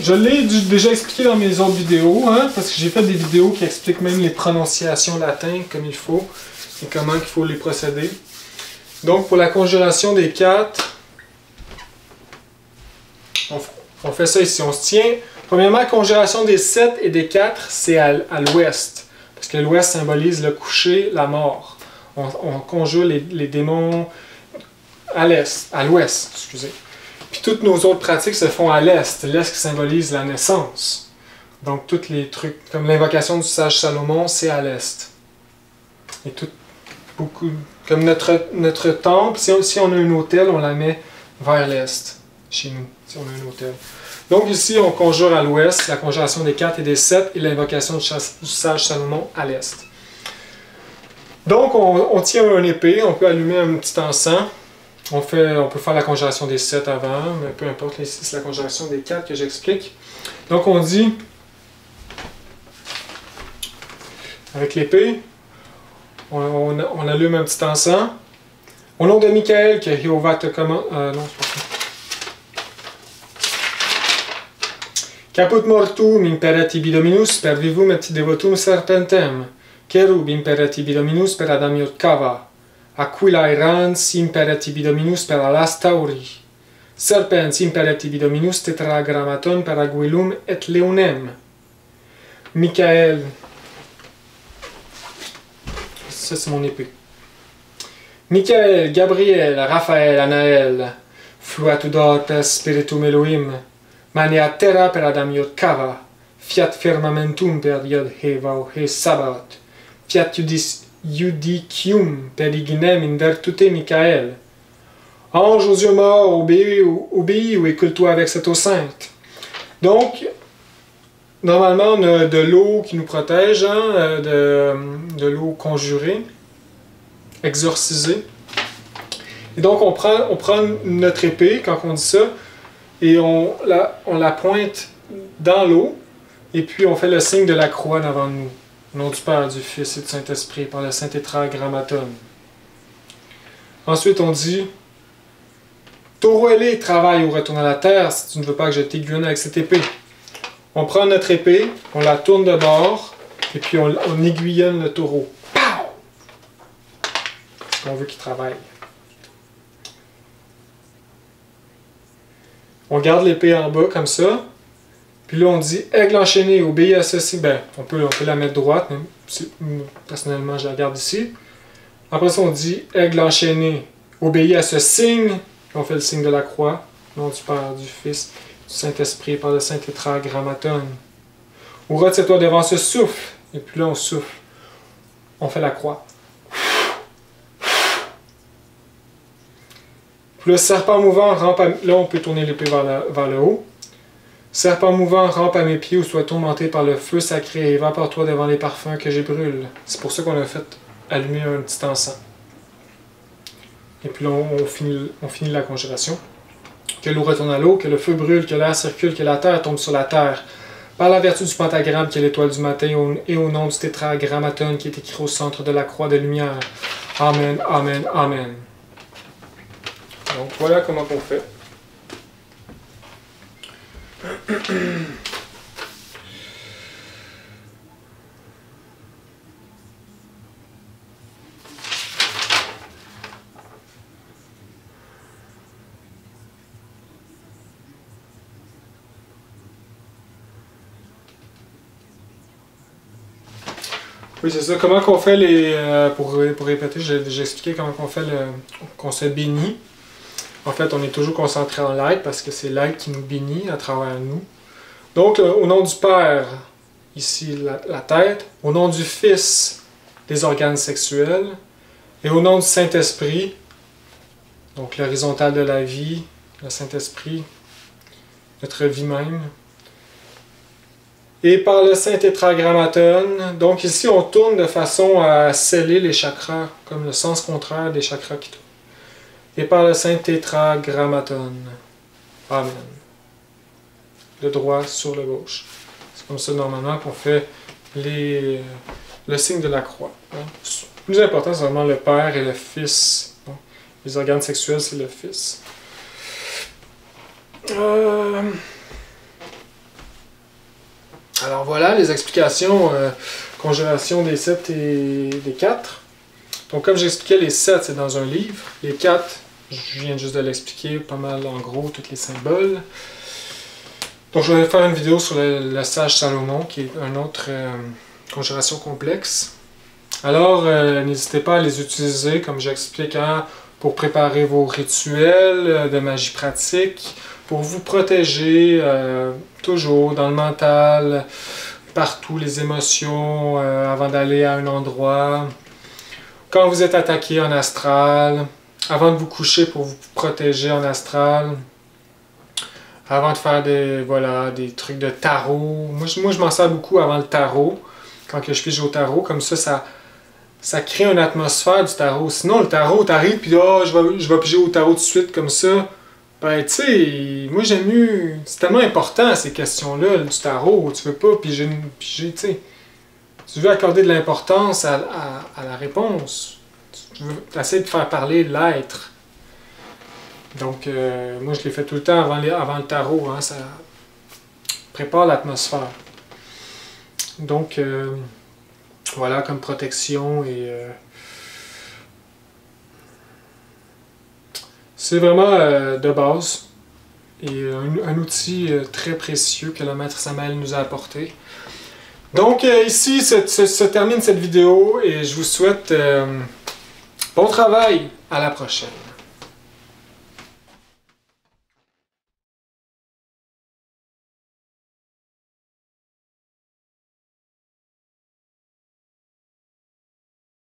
A: Je l'ai déjà expliqué dans mes autres vidéos, hein, parce que j'ai fait des vidéos qui expliquent même les prononciations latines comme il faut, et comment il faut les procéder. Donc pour la conjuration des 4, on fait ça ici. On se tient. Premièrement, la conjuration des 7 et des 4, c'est à l'ouest. Parce que l'ouest symbolise le coucher, la mort. On conjure les démons à l'ouest, excusez. Puis toutes nos autres pratiques se font à l'est. L'est qui symbolise la naissance. Donc tous les trucs, comme l'invocation du sage Salomon, c'est à l'est. Et comme notre temple, si on a un autel, on la met vers l'est, chez nous, si on a un autel. Donc ici, on conjure à l'ouest, la conjuration des 4 et des 7, et l'invocation du sage Salomon à l'est. Donc on tient un épée, on peut allumer un petit encens. On peut faire la conjuration des 7 avant, mais peu importe, ici c'est la conjuration des 4 que j'explique. Donc on dit, avec l'épée, on allume un petit encens. Au nom de Michael, que Jéhovah te commande... non, c'est pas ça. Caput mortum imperatibi Dominus per vivum et devotum serpentem, cherub imperatibi Dominus per adamiot cava, aquila errans imperatibi Dominus per alas tauri, serpens imperatibi Dominus tetragrammaton per aguilum et leonem. Michael, ça c'est mon épée. Michael, Gabriel, Raphaël, Anaël, fluatudor per spiritum Elohim, mania terra per adamiot cava, fiat firmamentum per iod heva he sabaot, fiat judicium per ignem in vertute Michael. Ange aux yeux morts, obéis ou écoute-toi avec cette eau sainte. Donc, normalement, on a de l'eau qui nous protège, hein, de l'eau conjurée, exorcisée. Et donc, on prend notre épée, quand on dit ça, et on la pointe dans l'eau, et puis on fait le signe de la croix devant nous. Au nom du Père, du Fils et du Saint-Esprit, par le Saint Tétragrammaton. Ensuite, on dit taureau ailé, travaille ou retourne à la terre si tu ne veux pas que je t'aiguillonne avec cette épée. On prend notre épée, on la tourne de bord, et puis on aiguillonne le taureau. Pow! Parce qu'on veut qu'il travaille. On garde l'épée en bas comme ça. Puis là, on dit aigle enchaîné, obéis à ceci. Ben, on peut la mettre droite, mais personnellement, je la garde ici. Après ça, on dit aigle enchaîné, obéis à ce signe. On fait le signe de la croix, nom du Père, du Fils, du Saint-Esprit, par le Saint-Tétragrammaton. Ou retiens-toi devant ce souffle. Et puis là, on souffle. On fait la croix. Puis le serpent mouvant rampe à... Là, on peut tourner l'épée vers le haut. Serpent mouvant, rampe à mes pieds ou sois tourmenté par le feu sacré et évapore-toi devant les parfums que j'ai brûle. C'est pour ça qu'on a fait allumer un petit encens. Et puis là, on finit la conjuration. Que l'eau retourne à l'eau, que le feu brûle, que l'air circule, que la terre tombe sur la terre. Par la vertu du pentagramme qui est l'étoile du matin et au nom du tétragrammaton qui est écrit au centre de la croix de lumière. Amen, amen, amen. Donc voilà comment on fait. Oui, c'est ça. Comment qu'on fait les... pour répéter, j'ai expliqué comment qu'on fait qu'on se bénit. En fait, on est toujours concentré en l'être parce que c'est l'être qui nous bénit à travers nous. Donc, au nom du Père, ici la tête. Au nom du Fils, les organes sexuels. Et au nom du Saint-Esprit, donc l'horizontale de la vie, le Saint-Esprit, notre vie même. Et par le Saint-Tétragrammaton, donc ici on tourne de façon à sceller les chakras, comme le sens contraire des chakras qui tournent. Et par le Saint-Tétragrammaton. Amen. Le droit sur le gauche. C'est comme ça normalement qu'on fait le signe de la croix. Le plus important, c'est vraiment le Père et le Fils. Bon, les organes sexuels, c'est le Fils. Alors voilà les explications, conjuration des 7 et des 4. Donc comme j'expliquais, les 7 c'est dans un livre, les 4, je viens juste de l'expliquer pas mal en gros, tous les symboles. Donc je vais faire une vidéo sur le sage Salomon, qui est une autre conjuration complexe. Alors n'hésitez pas à les utiliser, comme j'explique, pour préparer vos rituels de magie pratique, pour vous protéger toujours dans le mental, partout, les émotions, avant d'aller à un endroit. Quand vous êtes attaqué en astral, avant de vous coucher pour vous protéger en astral, avant de faire des trucs de tarot. Moi je m'en sers beaucoup avant le tarot, quand que je pige au tarot, comme ça crée une atmosphère du tarot. Sinon le tarot, t'arrives puis je vais piger au tarot tout de suite comme ça. Ben tu sais, moi j'aime mieux, c'est tellement important ces questions-là du tarot, tu veux pas piger, tu sais. Tu veux accorder de l'importance à la réponse. Tu veux essayer de faire parler l'être. Donc, moi, je l'ai fait tout le temps avant le tarot. Hein, ça prépare l'atmosphère. Donc, voilà, comme protection. Et c'est vraiment de base. Et un outil très précieux que le Maître Samael nous a apporté. Donc, ici se termine cette vidéo. Et je vous souhaite bon travail. À la prochaine.